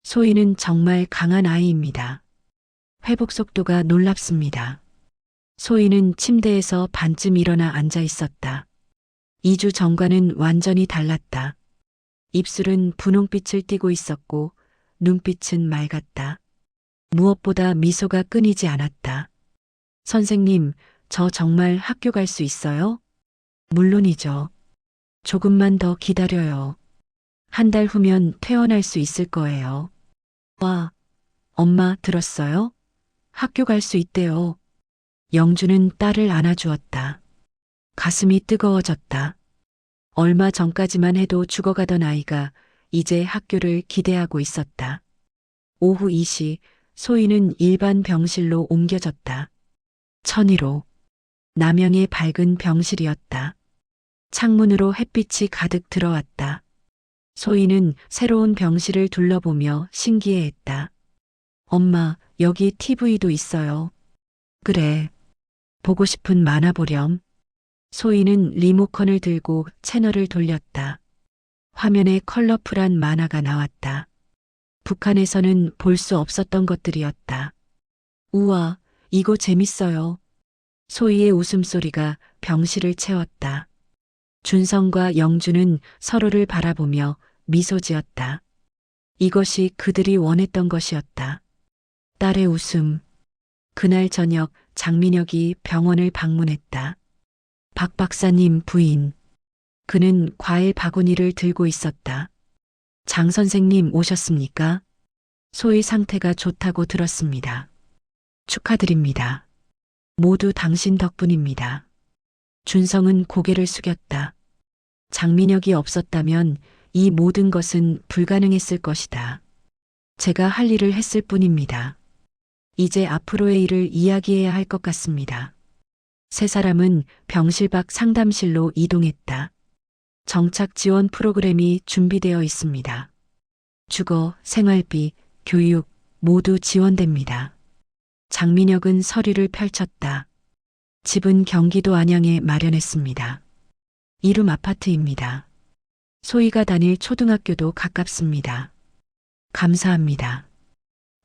소희는 정말 강한 아이입니다. 회복 속도가 놀랍습니다. 소희는 침대에서 반쯤 일어나 앉아 있었다. 2주 전과는 완전히 달랐다. 입술은 분홍빛을 띠고 있었고 눈빛은 맑았다. 무엇보다 미소가 끊이지 않았다. 선생님, 저 정말 학교 갈 수 있어요? 물론이죠. 조금만 더 기다려요. 한 달 후면 퇴원할 수 있을 거예요. 와, 엄마 들었어요? 학교 갈 수 있대요. 영주는 딸을 안아주었다. 가슴이 뜨거워졌다. 얼마 전까지만 해도 죽어가던 아이가 이제 학교를 기대하고 있었다. 오후 2시 소희는 일반 병실로 옮겨졌다. 천이로 남양의 밝은 병실이었다. 창문으로 햇빛이 가득 들어왔다. 소희는 새로운 병실을 둘러보며 신기해했다. 엄마, 여기 TV도 있어요. 그래. 보고 싶은 만화 보렴. 소희는 리모컨을 들고 채널을 돌렸다. 화면에 컬러풀한 만화가 나왔다. 북한에서는 볼 수 없었던 것들이었다. 우와, 이거 재밌어요. 소희의 웃음소리가 병실을 채웠다. 준성과 영주는 서로를 바라보며 미소 지었다. 이것이 그들이 원했던 것이었다. 딸의 웃음. 그날 저녁 장민혁이 병원을 방문했다. 박 박사님 부인. 그는 과일 바구니를 들고 있었다. 장 선생님 오셨습니까? 소희 상태가 좋다고 들었습니다. 축하드립니다. 모두 당신 덕분입니다. 준성은 고개를 숙였다. 장민혁이 없었다면 이 모든 것은 불가능했을 것이다. 제가 할 일을 했을 뿐입니다. 이제 앞으로의 일을 이야기해야 할 것 같습니다. 세 사람은 병실 밖 상담실로 이동했다. 정착 지원 프로그램이 준비되어 있습니다. 주거, 생활비, 교육 모두 지원됩니다. 장민혁은 서류를 펼쳤다. 집은 경기도 안양에 마련했습니다. 이름 아파트입니다. 소희가 다닐 초등학교도 가깝습니다. 감사합니다.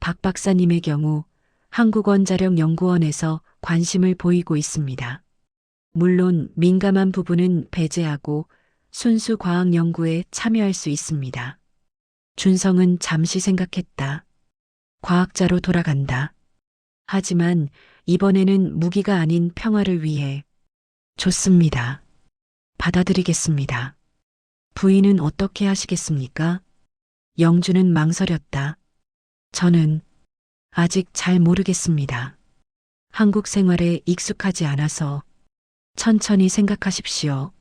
박 박사님의 경우 한국원자력연구원에서 관심을 보이고 있습니다. 물론 민감한 부분은 배제하고 순수 과학 연구에 참여할 수 있습니다. 준성은 잠시 생각했다. 과학자로 돌아간다. 하지만 이번에는 무기가 아닌 평화를 위해. 좋습니다. 받아들이겠습니다. 부인은 어떻게 하시겠습니까? 영주는 망설였다. 저는 아직 잘 모르겠습니다. 한국 생활에 익숙하지 않아서 천천히 생각하십시오.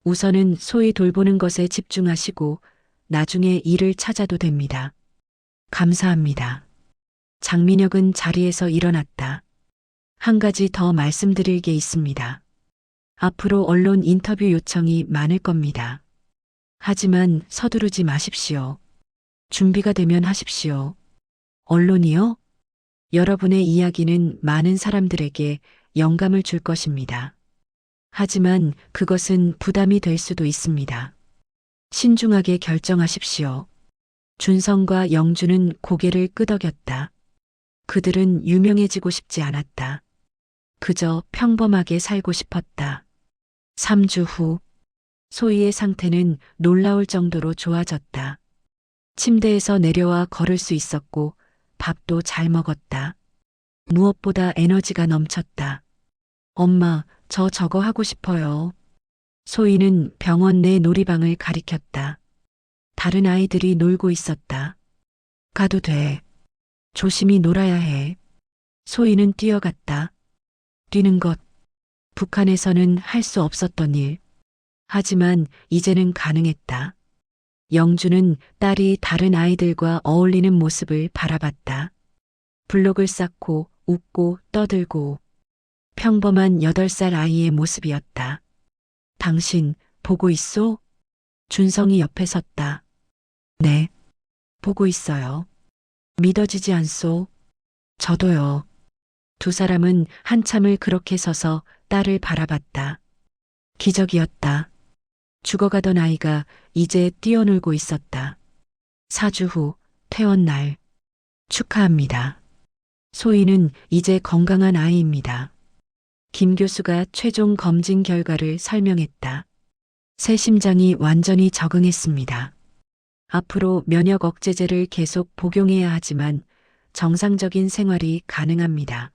우선은 소희 돌보는 것에 집중하시고 나중에 일을 찾아도 됩니다. 감사합니다. 장민혁은 자리에서 일어났다. 한 가지 더 말씀드릴 게 있습니다. 앞으로 언론 인터뷰 요청이 많을 겁니다. 하지만 서두르지 마십시오. 준비가 되면 하십시오. 언론이요? 여러분의 이야기는 많은 사람들에게 영감을 줄 것입니다. 하지만 그것은 부담이 될 수도 있습니다. 신중하게 결정하십시오. 준성과 영주는 고개를 끄덕였다. 그들은 유명해지고 싶지 않았다. 그저 평범하게 살고 싶었다. 3주 후, 소희의 상태는 놀라울 정도로 좋아졌다. 침대에서 내려와 걸을 수 있었고 밥도 잘 먹었다. 무엇보다 에너지가 넘쳤다. 엄마, 저거 하고 싶어요. 소희는 병원 내 놀이방을 가리켰다. 다른 아이들이 놀고 있었다. 가도 돼. 조심히 놀아야 해. 소희는 뛰어갔다. 뛰는 것. 북한에서는 할 수 없었던 일. 하지만 이제는 가능했다. 영주는 딸이 다른 아이들과 어울리는 모습을 바라봤다. 블록을 쌓고 웃고 떠들고 평범한 8살 아이의 모습이었다. 당신 보고 있소? 준성이 옆에 섰다. 네, 보고 있어요. 믿어지지 않소? 저도요. 두 사람은 한참을 그렇게 서서 딸을 바라봤다. 기적이었다. 죽어가던 아이가 이제 뛰어놀고 있었다. 4주 후 퇴원 날. 축하합니다. 소희는 이제 건강한 아이입니다. 김 교수가 최종 검진 결과를 설명했다. 새 심장이 완전히 적응했습니다. 앞으로 면역 억제제를 계속 복용해야 하지만 정상적인 생활이 가능합니다.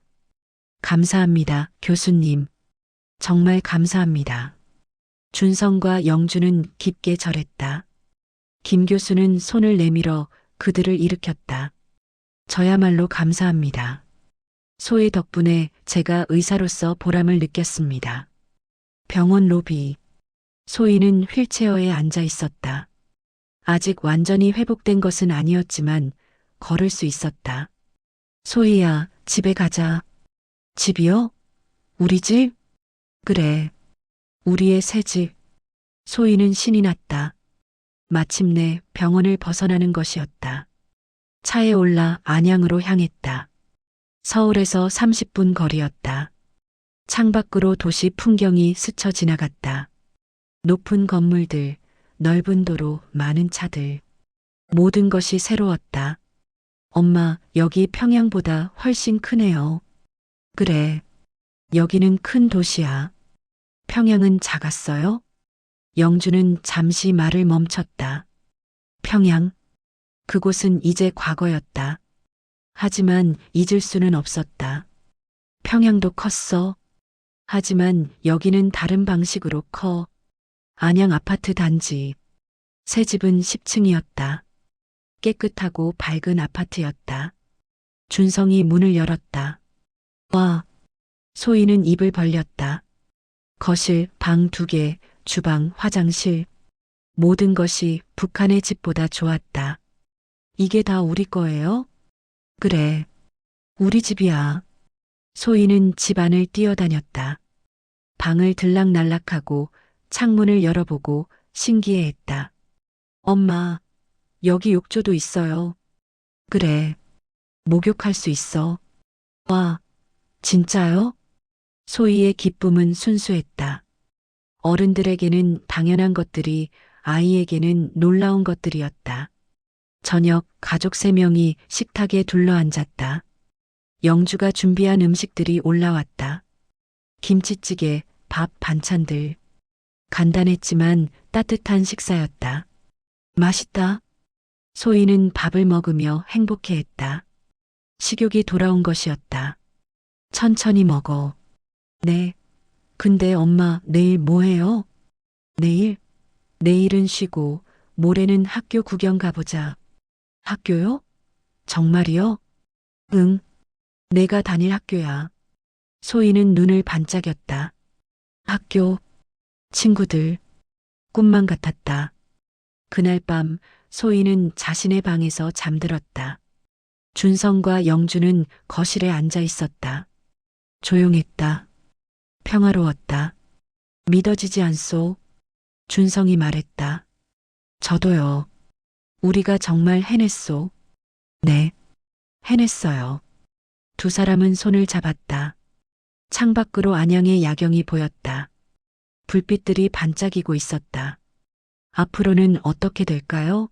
감사합니다, 교수님. 정말 감사합니다. 준성과 영주는 깊게 절했다. 김 교수는 손을 내밀어 그들을 일으켰다. 저야말로 감사합니다. 소희 덕분에 제가 의사로서 보람을 느꼈습니다. 병원 로비. 소희는 휠체어에 앉아 있었다. 아직 완전히 회복된 것은 아니었지만 걸을 수 있었다. 소희야, 집에 가자. 집이요? 우리 집? 그래. 우리의 새 집. 소희는 신이 났다. 마침내 병원을 벗어나는 것이었다. 차에 올라 안양으로 향했다. 서울에서 30분 거리였다. 창밖으로 도시 풍경이 스쳐 지나갔다. 높은 건물들, 넓은 도로, 많은 차들. 모든 것이 새로웠다. 엄마, 여기 평양보다 훨씬 크네요. 그래. 여기는 큰 도시야. 평양은 작았어요? 영주는 잠시 말을 멈췄다. 평양. 그곳은 이제 과거였다. 하지만 잊을 수는 없었다. 평양도 컸어. 하지만 여기는 다른 방식으로 커. 안양 아파트 단지. 새 집은 10층이었다. 깨끗하고 밝은 아파트였다. 준성이 문을 열었다. 와. 소희는 입을 벌렸다. 거실, 방 2개, 주방, 화장실. 모든 것이 북한의 집보다 좋았다. 이게 다 우리 거예요? 그래. 우리 집이야. 소희는 집 안을 뛰어다녔다. 방을 들락날락하고 창문을 열어보고 신기해했다. 엄마, 여기 욕조도 있어요. 그래. 목욕할 수 있어. 와, 진짜요? 소희의 기쁨은 순수했다. 어른들에게는 당연한 것들이 아이에게는 놀라운 것들이었다. 저녁 가족 3명이 식탁에 둘러앉았다. 영주가 준비한 음식들이 올라왔다. 김치찌개, 밥, 반찬들. 간단했지만 따뜻한 식사였다. 맛있다. 소희는 밥을 먹으며 행복해했다. 식욕이 돌아온 것이었다. 천천히 먹어. 네. 근데 엄마, 내일 뭐 해요? 내일? 내일은 쉬고, 모레는 학교 구경 가보자. 학교요? 정말이요? 응. 내가 다닐 학교야. 소희는 눈을 반짝였다. 학교, 친구들, 꿈만 같았다. 그날 밤 소희는 자신의 방에서 잠들었다. 준성과 영주는 거실에 앉아 있었다. 조용했다. 평화로웠다. 믿어지지 않소? 준성이 말했다. 저도요. 우리가 정말 해냈소. 네, 해냈어요. 2 사람은 손을 잡았다. 창밖으로 안양의 야경이 보였다. 불빛들이 반짝이고 있었다. 앞으로는 어떻게 될까요?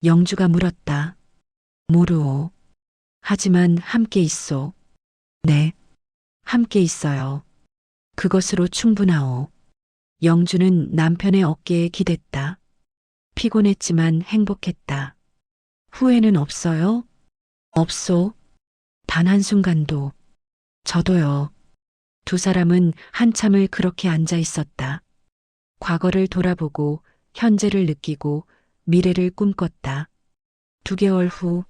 영주가 물었다. 모르오. 하지만 함께 있소. 네, 함께 있어요. 그것으로 충분하오. 영주는 남편의 어깨에 기댔다. 피곤했지만 행복했다. 후회는 없어요? 없소. 단 한순간도. 저도요. 2 사람은 한참을 그렇게 앉아 있었다. 과거를 돌아보고 현재를 느끼고 미래를 꿈꿨다. 2개월 후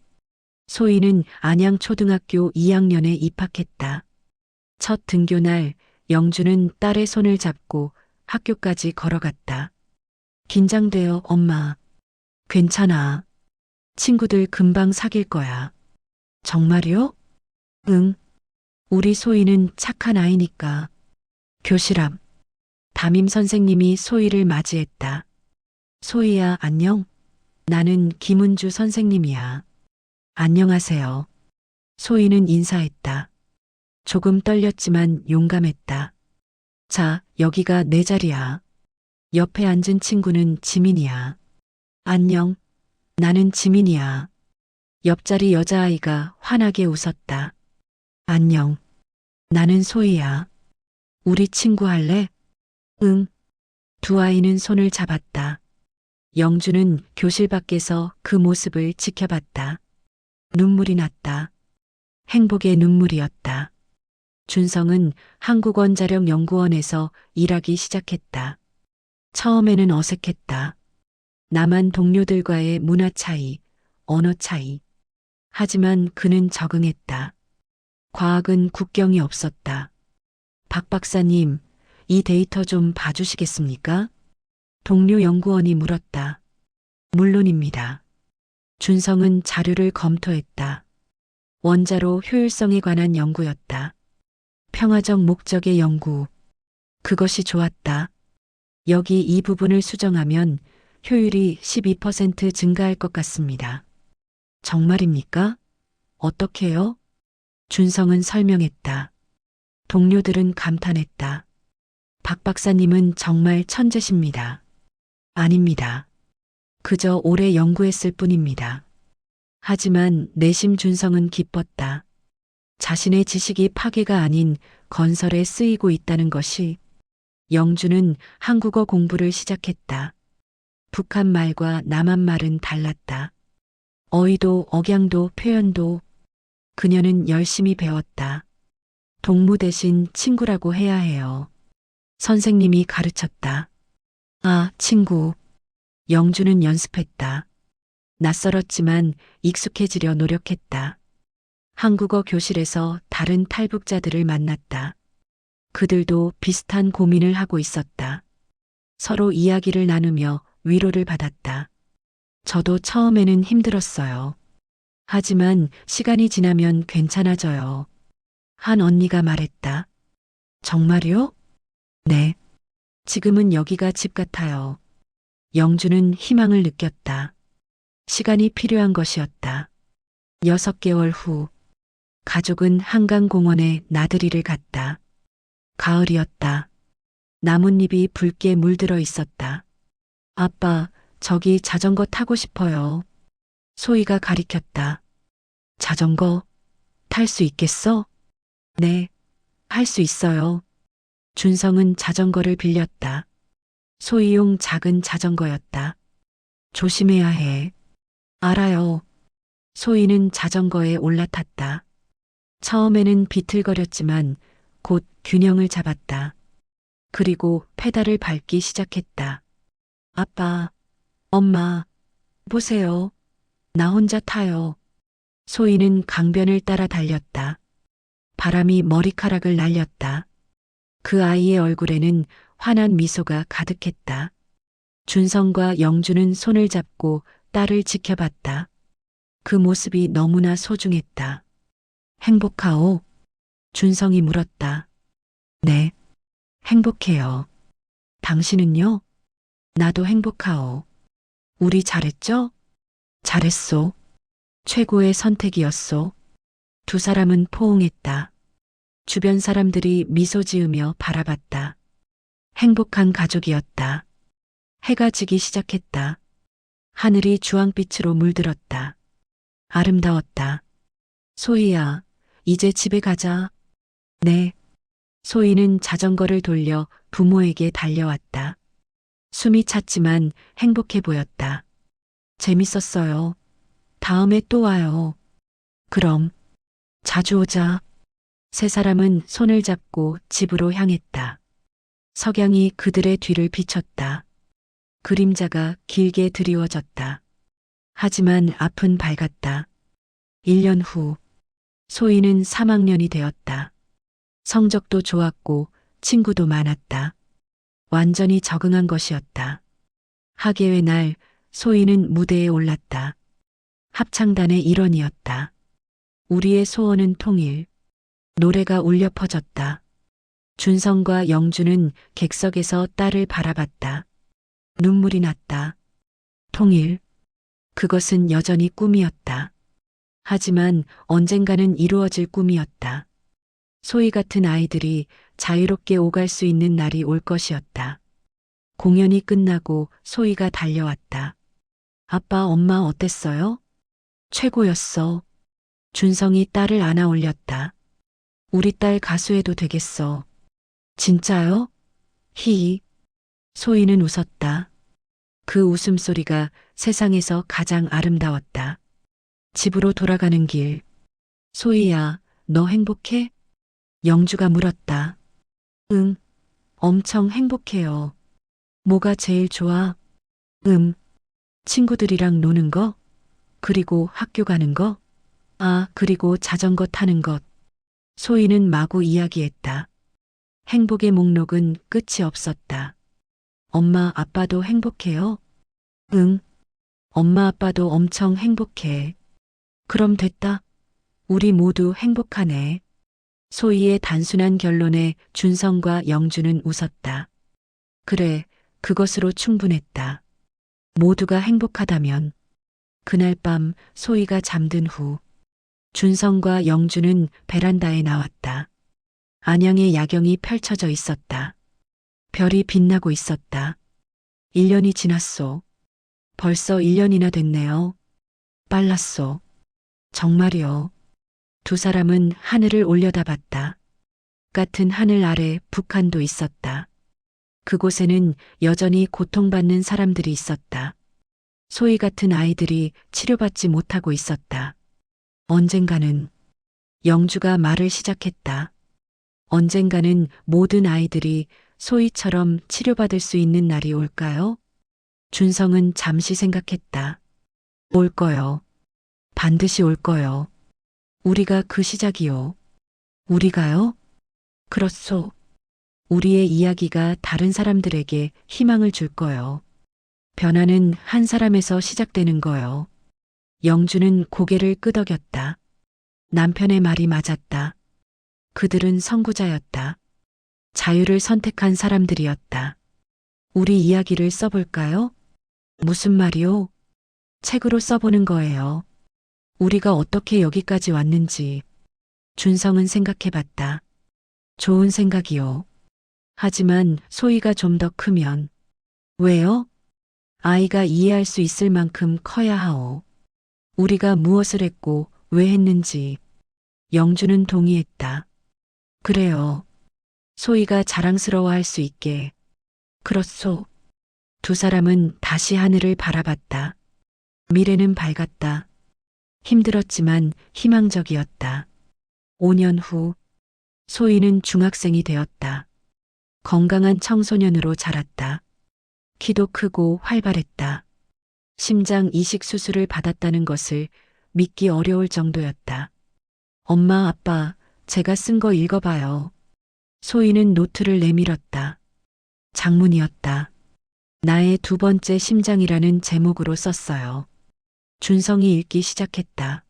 소희는 안양초등학교 2학년에 입학했다. 첫 등교날 영주는 딸의 손을 잡고 학교까지 걸어갔다. 긴장돼요, 엄마. 괜찮아. 친구들 금방 사귈 거야. 정말요? 응. 우리 소희는 착한 아이니까. 교실 앞. 담임 선생님이 소희를 맞이했다. 소희야, 안녕? 나는 김은주 선생님이야. 안녕하세요. 소희는 인사했다. 조금 떨렸지만 용감했다. 자, 여기가 내 자리야. 옆에 앉은 친구는 지민이야. 안녕. 나는 지민이야. 옆자리 여자아이가 환하게 웃었다. 안녕. 나는 소희야. 우리 친구 할래? 응. 2 아이는 손을 잡았다. 영주는 교실 밖에서 그 모습을 지켜봤다. 눈물이 났다. 행복의 눈물이었다. 준성은 한국원자력연구원에서 일하기 시작했다. 처음에는 어색했다. 남한 동료들과의 문화 차이, 언어 차이. 하지만 그는 적응했다. 과학은 국경이 없었다. 박 박사님, 이 데이터 좀 봐주시겠습니까? 동료 연구원이 물었다. 물론입니다. 준성은 자료를 검토했다. 원자로 효율성에 관한 연구였다. 평화적 목적의 연구. 그것이 좋았다. 여기 이 부분을 수정하면 효율이 12% 증가할 것 같습니다. 정말입니까? 어떻게요? 준성은 설명했다. 동료들은 감탄했다. 박 박사님은 정말 천재십니다. 아닙니다. 그저 오래 연구했을 뿐입니다. 하지만 내심 준성은 기뻤다. 자신의 지식이 파괴가 아닌 건설에 쓰이고 있다는 것이. 영주는 한국어 공부를 시작했다. 북한 말과 남한 말은 달랐다. 어휘도 억양도 표현도. 그녀는 열심히 배웠다. 동무 대신 친구라고 해야 해요. 선생님이 가르쳤다. 아, 친구. 영주는 연습했다. 낯설었지만 익숙해지려 노력했다. 한국어 교실에서 다른 탈북자들을 만났다. 그들도 비슷한 고민을 하고 있었다. 서로 이야기를 나누며 위로를 받았다. 저도 처음에는 힘들었어요. 하지만 시간이 지나면 괜찮아져요. 한 언니가 말했다. 정말요? 네. 지금은 여기가 집 같아요. 영주는 희망을 느꼈다. 시간이 필요한 것이었다. 6개월 후, 가족은 한강공원에 나들이를 갔다. 가을이었다. 나뭇잎이 붉게 물들어 있었다. 아빠, 저기 자전거 타고 싶어요. 소희가 가리켰다. 자전거 탈 수 있겠어? 네, 할 수 있어요. 준성은 자전거를 빌렸다. 소희용 작은 자전거였다. 조심해야 해. 알아요. 소희는 자전거에 올라탔다. 처음에는 비틀거렸지만 곧 균형을 잡았다. 그리고 페달을 밟기 시작했다. 아빠, 엄마, 보세요. 나 혼자 타요. 소희는 강변을 따라 달렸다. 바람이 머리카락을 날렸다. 그 아이의 얼굴에는 환한 미소가 가득했다. 준성과 영주는 손을 잡고 딸을 지켜봤다. 그 모습이 너무나 소중했다. 행복하오? 준성이 물었다. 네, 행복해요. 당신은요? 나도 행복하오. 우리 잘했죠? 잘했소. 최고의 선택이었소. 두 사람은 포옹했다. 주변 사람들이 미소 지으며 바라봤다. 행복한 가족이었다. 해가 지기 시작했다. 하늘이 주황빛으로 물들었다. 아름다웠다. 소희야, 이제 집에 가자. 네. 소희는 자전거를 돌려 부모에게 달려왔다. 숨이 찼지만 행복해 보였다. 재밌었어요. 다음에 또 와요. 그럼, 자주 오자. 세 사람은 손을 잡고 집으로 향했다. 석양이 그들의 뒤를 비췄다. 그림자가 길게 드리워졌다. 하지만 앞은 밝았다. 1년 후, 소희는 3학년이 되었다. 성적도 좋았고 친구도 많았다. 완전히 적응한 것이었다. 학예회 날 소희는 무대에 올랐다. 합창단의 일원이었다. 우리의 소원은 통일. 노래가 울려 퍼졌다. 준성과 영주는 객석에서 딸을 바라봤다. 눈물이 났다. 통일. 그것은 여전히 꿈이었다. 하지만 언젠가는 이루어질 꿈이었다. 소희 같은 아이들이 자유롭게 오갈 수 있는 날이 올 것이었다. 공연이 끝나고 소희가 달려왔다. 아빠, 엄마 어땠어요? 최고였어. 준성이 딸을 안아 올렸다. 우리 딸 가수해도 되겠어. 진짜요? 히히. 소희는 웃었다. 그 웃음소리가 세상에서 가장 아름다웠다. 집으로 돌아가는 길. 소희야, 너 행복해? 영주가 물었다. 응, 엄청 행복해요. 뭐가 제일 좋아? 친구들이랑 노는 거? 그리고 학교 가는 거? 아, 그리고 자전거 타는 것. 소희는 마구 이야기했다. 행복의 목록은 끝이 없었다. 엄마, 아빠도 행복해요? 응, 엄마, 아빠도 엄청 행복해. 그럼 됐다. 우리 모두 행복하네. 소희의 단순한 결론에 준성과 영주는 웃었다. 그래, 그것으로 충분했다. 모두가 행복하다면. 그날 밤 소희가 잠든 후 준성과 영주는 베란다에 나왔다. 안양의 야경이 펼쳐져 있었다. 별이 빛나고 있었다. 1년이 지났소. 벌써 1년이나 됐네요. 빨랐소. 정말이요. 두 사람은 하늘을 올려다봤다. 같은 하늘 아래 북한도 있었다. 그곳에는 여전히 고통받는 사람들이 있었다. 소희 같은 아이들이 치료받지 못하고 있었다. 언젠가는 영주가 말을 시작했다. 언젠가는 모든 아이들이 소희처럼 치료받을 수 있는 날이 올까요? 준성은 잠시 생각했다. 올 거요. 반드시 올 거요. 우리가 그 시작이요. 우리가요? 그렇소. 우리의 이야기가 다른 사람들에게 희망을 줄 거요. 변화는 한 사람에서 시작되는 거요. 영주는 고개를 끄덕였다. 남편의 말이 맞았다. 그들은 선구자였다. 자유를 선택한 사람들이었다. 우리 이야기를 써볼까요? 무슨 말이요? 책으로 써보는 거예요. 우리가 어떻게 여기까지 왔는지. 준성은 생각해봤다. 좋은 생각이요. 하지만 소희가 좀 더 크면. 왜요? 아이가 이해할 수 있을 만큼 커야 하오. 우리가 무엇을 했고 왜 했는지. 영주는 동의했다. 그래요. 소희가 자랑스러워할 수 있게. 그렇소. 두 사람은 다시 하늘을 바라봤다. 미래는 밝았다. 힘들었지만 희망적이었다. 5년 후 소희는 중학생이 되었다. 건강한 청소년으로 자랐다. 키도 크고 활발했다. 심장 이식 수술을 받았다는 것을 믿기 어려울 정도였다. 엄마, 아빠, 제가 쓴 거 읽어봐요. 소희는 노트를 내밀었다. 장문이었다. 나의 두 번째 심장이라는 제목으로 썼어요. 준성이 읽기 시작했다.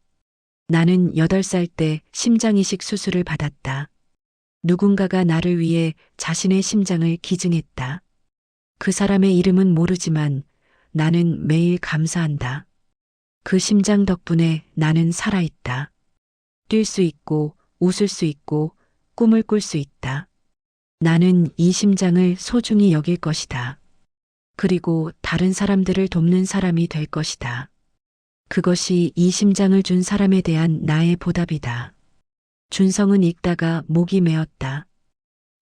나는 8살 때 심장 이식 수술을 받았다. 누군가가 나를 위해 자신의 심장을 기증했다. 그 사람의 이름은 모르지만 나는 매일 감사한다. 그 심장 덕분에 나는 살아있다. 뛸 수 있고 웃을 수 있고 꿈을 꿀 수 있다. 나는 이 심장을 소중히 여길 것이다. 그리고 다른 사람들을 돕는 사람이 될 것이다. 그것이 이 심장을 준 사람에 대한 나의 보답이다. 준성은 읽다가 목이 메었다.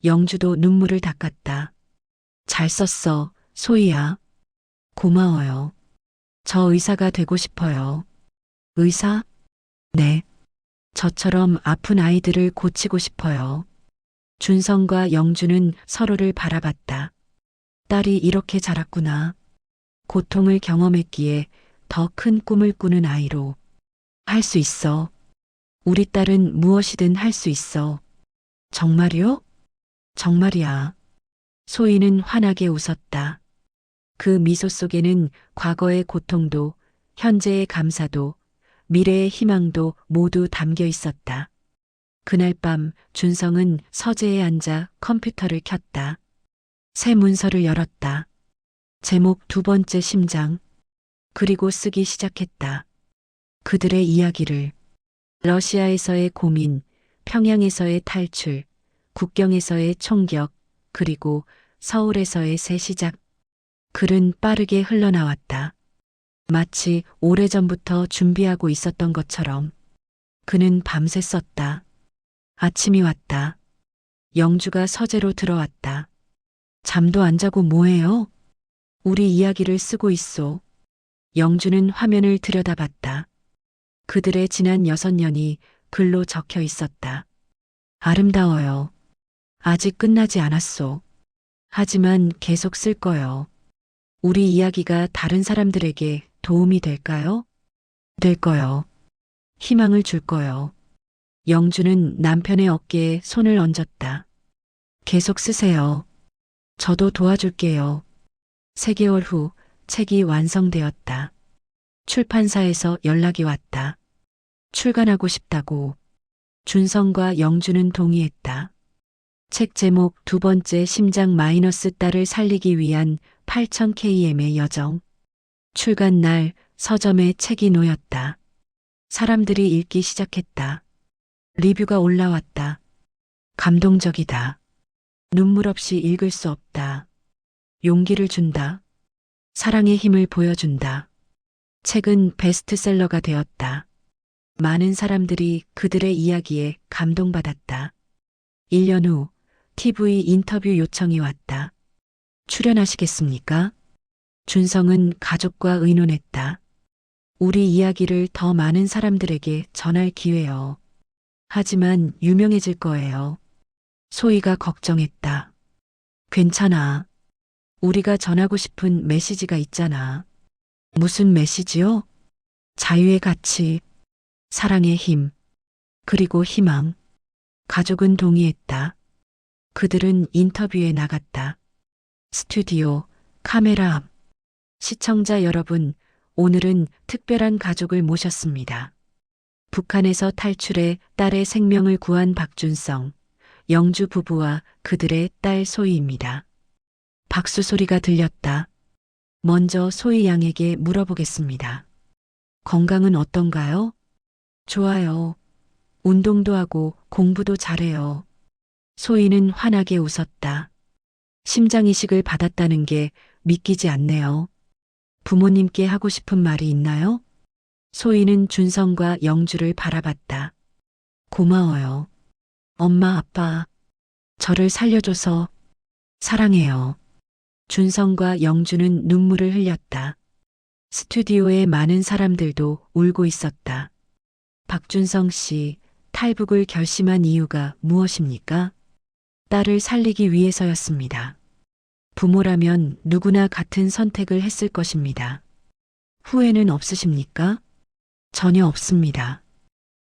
영주도 눈물을 닦았다. 잘 썼어, 소희야. 고마워요. 저 의사가 되고 싶어요. 의사? 네. 저처럼 아픈 아이들을 고치고 싶어요. 준성과 영주는 서로를 바라봤다. 딸이 이렇게 자랐구나. 고통을 경험했기에 더 큰 꿈을 꾸는 아이로. 할 수 있어. 우리 딸은 무엇이든 할 수 있어. 정말이요? 정말이야. 소희는 환하게 웃었다. 그 미소 속에는 과거의 고통도, 현재의 감사도, 미래의 희망도 모두 담겨 있었다. 그날 밤 준성은 서재에 앉아 컴퓨터를 켰다. 새 문서를 열었다. 제목 두 번째 심장. 그리고 쓰기 시작했다. 그들의 이야기를. 러시아에서의 고민, 평양에서의 탈출, 국경에서의 총격, 그리고 서울에서의 새 시작. 글은 빠르게 흘러나왔다. 마치 오래전부터 준비하고 있었던 것처럼. 그는 밤새 썼다. 아침이 왔다. 영주가 서재로 들어왔다. 잠도 안 자고 뭐해요? 우리 이야기를 쓰고 있소. 영주는 화면을 들여다봤다. 그들의 지난 6년이 글로 적혀 있었다. 아름다워요. 아직 끝나지 않았소. 하지만 계속 쓸 거요. 우리 이야기가 다른 사람들에게 도움이 될까요? 될 거요. 희망을 줄 거요. 영주는 남편의 어깨에 손을 얹었다. 계속 쓰세요. 저도 도와줄게요. 3개월 후 책이 완성되었다. 출판사에서 연락이 왔다. 출간하고 싶다고. 준성과 영주는 동의했다. 책 제목 두 번째 심장 마이너스 딸을 살리기 위한 8000km의 여정. 출간 날 서점에 책이 놓였다. 사람들이 읽기 시작했다. 리뷰가 올라왔다. 감동적이다. 눈물 없이 읽을 수 없다. 용기를 준다. 사랑의 힘을 보여준다. 책은 베스트셀러가 되었다. 많은 사람들이 그들의 이야기에 감동받았다. 1년 후 TV 인터뷰 요청이 왔다. 출연하시겠습니까? 준성은 가족과 의논했다. 우리 이야기를 더 많은 사람들에게 전할 기회요. 하지만 유명해질 거예요. 소희가 걱정했다. 괜찮아. 우리가 전하고 싶은 메시지가 있잖아. 무슨 메시지요? 자유의 가치, 사랑의 힘, 그리고 희망. 가족은 동의했다. 그들은 인터뷰에 나갔다. 스튜디오, 카메라 앞. 시청자 여러분, 오늘은 특별한 가족을 모셨습니다. 북한에서 탈출해 딸의 생명을 구한 박준성, 영주 부부와 그들의 딸 소희입니다. 박수 소리가 들렸다. 먼저 소희 양에게 물어보겠습니다. 건강은 어떤가요? 좋아요. 운동도 하고 공부도 잘해요. 소희는 환하게 웃었다. 심장 이식을 받았다는 게 믿기지 않네요. 부모님께 하고 싶은 말이 있나요? 소희는 준성과 영주를 바라봤다. 고마워요. 엄마, 아빠, 저를 살려줘서 사랑해요. 준성과 영주는 눈물을 흘렸다. 스튜디오에 많은 사람들도 울고 있었다. 박준성 씨, 탈북을 결심한 이유가 무엇입니까? 딸을 살리기 위해서였습니다. 부모라면 누구나 같은 선택을 했을 것입니다. 후회는 없으십니까? 전혀 없습니다.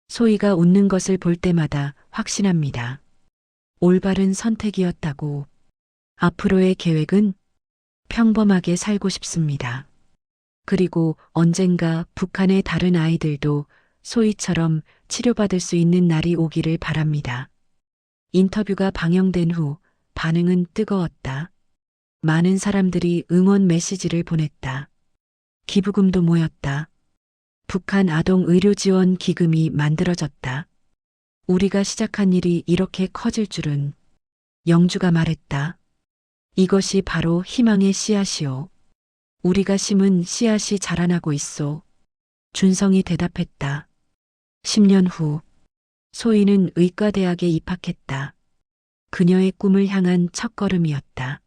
소희가 웃는 것을 볼 때마다 확신합니다. 올바른 선택이었다고. 앞으로의 계획은 평범하게 살고 싶습니다. 그리고 언젠가 북한의 다른 아이들도 소희처럼 치료받을 수 있는 날이 오기를 바랍니다. 인터뷰가 방영된 후 반응은 뜨거웠다. 많은 사람들이 응원 메시지를 보냈다. 기부금도 모였다. 북한 아동 의료 지원 기금이 만들어졌다. 우리가 시작한 일이 이렇게 커질 줄은. 영주가 말했다. 이것이 바로 희망의 씨앗이오. 우리가 심은 씨앗이 자라나고 있소. 준성이 대답했다. 10년 후 소희는 의과대학에 입학했다. 그녀의 꿈을 향한 첫걸음이었다.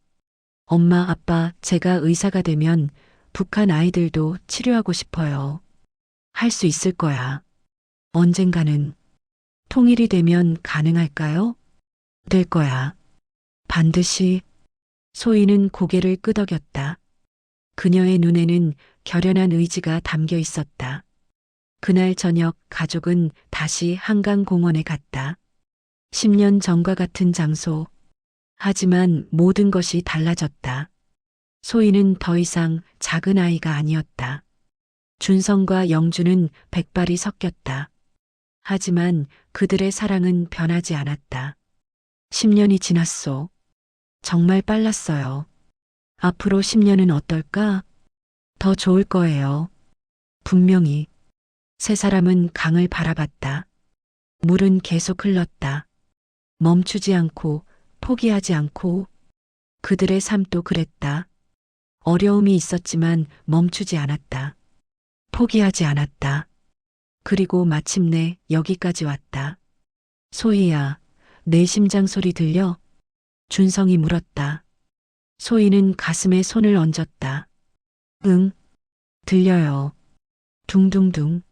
엄마, 아빠, 제가 의사가 되면 북한 아이들도 치료하고 싶어요. 할 수 있을 거야. 언젠가는. 통일이 되면 가능할까요? 될 거야. 반드시. 소희는 고개를 끄덕였다. 그녀의 눈에는 결연한 의지가 담겨 있었다. 그날 저녁 가족은 다시 한강공원에 갔다. 10년 전과 같은 장소. 하지만 모든 것이 달라졌다. 소희는 더 이상 작은 아이가 아니었다. 준성과 영주는 백발이 섞였다. 하지만 그들의 사랑은 변하지 않았다. 10년이 지났소. 정말 빨랐어요. 앞으로 10년은 어떨까? 더 좋을 거예요. 분명히. 세 사람은 강을 바라봤다. 물은 계속 흘렀다. 멈추지 않고, 포기하지 않고. 그들의 삶도 그랬다. 어려움이 있었지만 멈추지 않았다. 포기하지 않았다. 그리고 마침내 여기까지 왔다. 소희야, 내 심장 소리 들려? 준성이 물었다. 소희는 가슴에 손을 얹었다. 응, 들려요. 둥둥둥.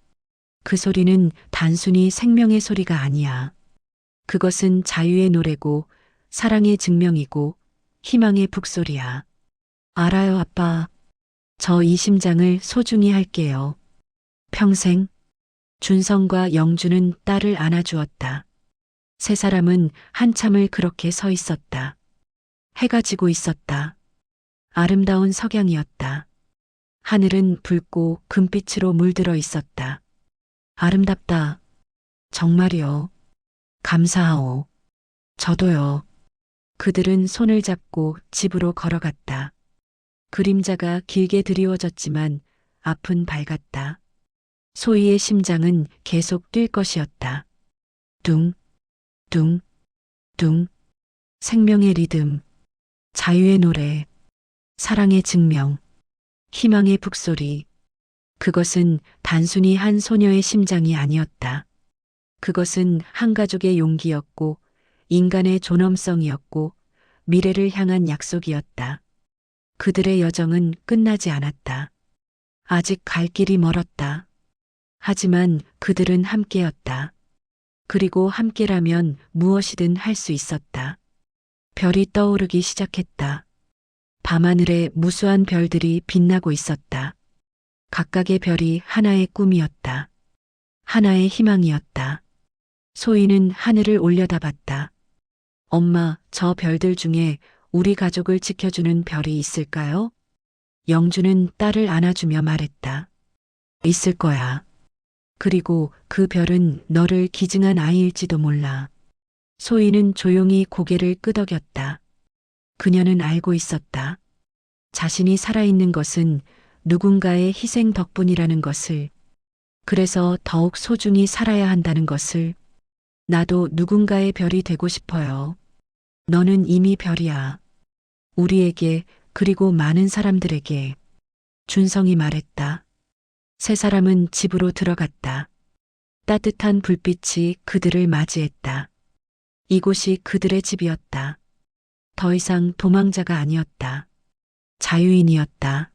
그 소리는 단순히 생명의 소리가 아니야. 그것은 자유의 노래고, 사랑의 증명이고, 희망의 북소리야. 알아요, 아빠. 저 이 심장을 소중히 할게요. 평생. 준성과 영주는 딸을 안아주었다. 세 사람은 한참을 그렇게 서 있었다. 해가 지고 있었다. 아름다운 석양이었다. 하늘은 붉고 금빛으로 물들어 있었다. 아름답다. 정말이요. 감사하오. 저도요. 그들은 손을 잡고 집으로 걸어갔다. 그림자가 길게 드리워졌지만 앞은 밝았다. 소희의 심장은 계속 뛸 것이었다. 둥, 둥, 둥. 생명의 리듬, 자유의 노래, 사랑의 증명, 희망의 북소리. 그것은 단순히 한 소녀의 심장이 아니었다. 그것은 한 가족의 용기였고, 인간의 존엄성이었고, 미래를 향한 약속이었다. 그들의 여정은 끝나지 않았다. 아직 갈 길이 멀었다. 하지만 그들은 함께였다. 그리고 함께라면 무엇이든 할 수 있었다. 별이 떠오르기 시작했다. 밤하늘에 무수한 별들이 빛나고 있었다. 각각의 별이 하나의 꿈이었다. 하나의 희망이었다. 소희는 하늘을 올려다봤다. 엄마, 저 별들 중에 우리 가족을 지켜주는 별이 있을까요? 영주는 딸을 안아주며 말했다. 있을 거야. 그리고 그 별은 너를 기증한 아이일지도 몰라. 소희는 조용히 고개를 끄덕였다. 그녀는 알고 있었다. 자신이 살아있는 것은 누군가의 희생 덕분이라는 것을, 그래서 더욱 소중히 살아야 한다는 것을. 나도 누군가의 별이 되고 싶어요. 너는 이미 별이야. 우리에게, 그리고 많은 사람들에게. 준성이 말했다. 세 사람은 집으로 들어갔다. 따뜻한 불빛이 그들을 맞이했다. 이곳이 그들의 집이었다. 더 이상 도망자가 아니었다. 자유인이었다.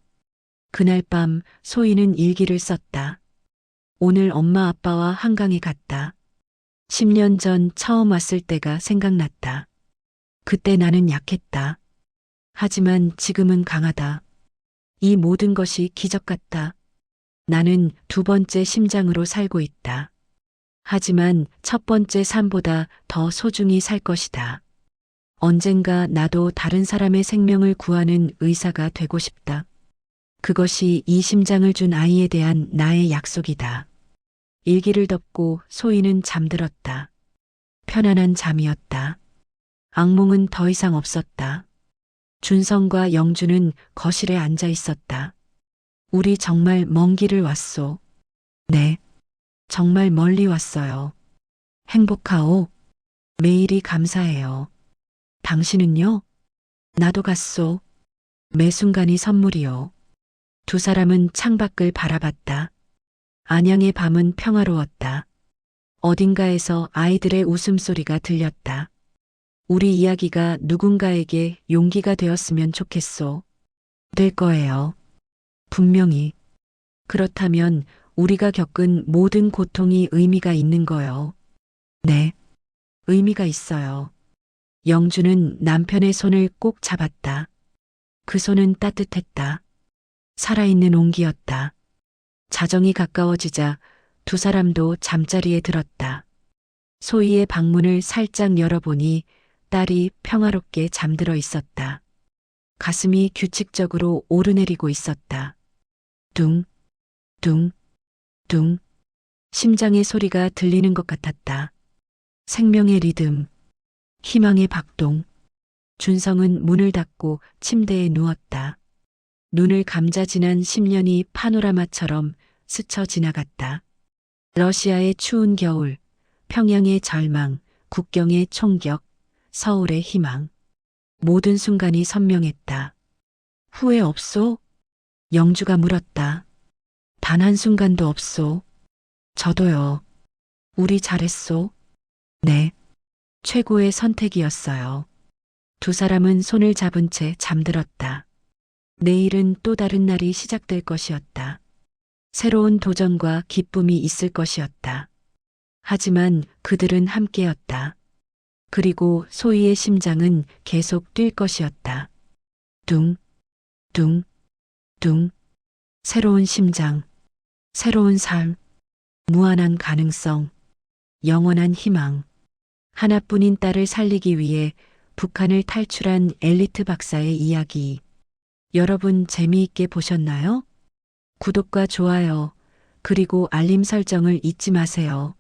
그날 밤 소희는 일기를 썼다. 오늘 엄마 아빠와 한강에 갔다. 10년 전 처음 왔을 때가 생각났다. 그때 나는 약했다. 하지만 지금은 강하다. 이 모든 것이 기적 같다. 나는 두 번째 심장으로 살고 있다. 하지만 첫 번째 삶보다 더 소중히 살 것이다. 언젠가 나도 다른 사람의 생명을 구하는 의사가 되고 싶다. 그것이 이 심장을 준 아이에 대한 나의 약속이다. 일기를 덮고 소희는 잠들었다. 편안한 잠이었다. 악몽은 더 이상 없었다. 준성과 영주는 거실에 앉아 있었다. 우리 정말 먼 길을 왔소. 네, 정말 멀리 왔어요. 행복하오. 매일이 감사해요. 당신은요? 나도 갔소. 매 순간이 선물이요. 두 사람은 창밖을 바라봤다. 안양의 밤은 평화로웠다. 어딘가에서 아이들의 웃음소리가 들렸다. 우리 이야기가 누군가에게 용기가 되었으면 좋겠소. 될 거예요. 분명히. 그렇다면 우리가 겪은 모든 고통이 의미가 있는 거요. 네, 의미가 있어요. 영주는 남편의 손을 꼭 잡았다. 그 손은 따뜻했다. 살아있는 온기였다. 자정이 가까워지자 두 사람도 잠자리에 들었다. 소희의 방문을 살짝 열어보니 딸이 평화롭게 잠들어 있었다. 가슴이 규칙적으로 오르내리고 있었다. 둥, 둥, 둥. 심장의 소리가 들리는 것 같았다. 생명의 리듬, 희망의 박동. 준성은 문을 닫고 침대에 누웠다. 눈을 감자 지난 10년이 파노라마처럼 스쳐 지나갔다. 러시아의 추운 겨울, 평양의 절망, 국경의 총격, 서울의 희망. 모든 순간이 선명했다. 후회 없소? 영주가 물었다. 단 한순간도 없소. 저도요. 우리 잘했소. 네. 최고의 선택이었어요. 두 사람은 손을 잡은 채 잠들었다. 내일은 또 다른 날이 시작될 것이었다. 새로운 도전과 기쁨이 있을 것이었다. 하지만 그들은 함께였다. 그리고 소희의 심장은 계속 뛸 것이었다. 둥, 둥, 둥. 새로운 심장, 새로운 삶, 무한한 가능성, 영원한 희망. 하나뿐인 딸을 살리기 위해 북한을 탈출한 엘리트 박사의 이야기. 여러분 재미있게 보셨나요? 구독과 좋아요, 그리고 알림 설정을 잊지 마세요.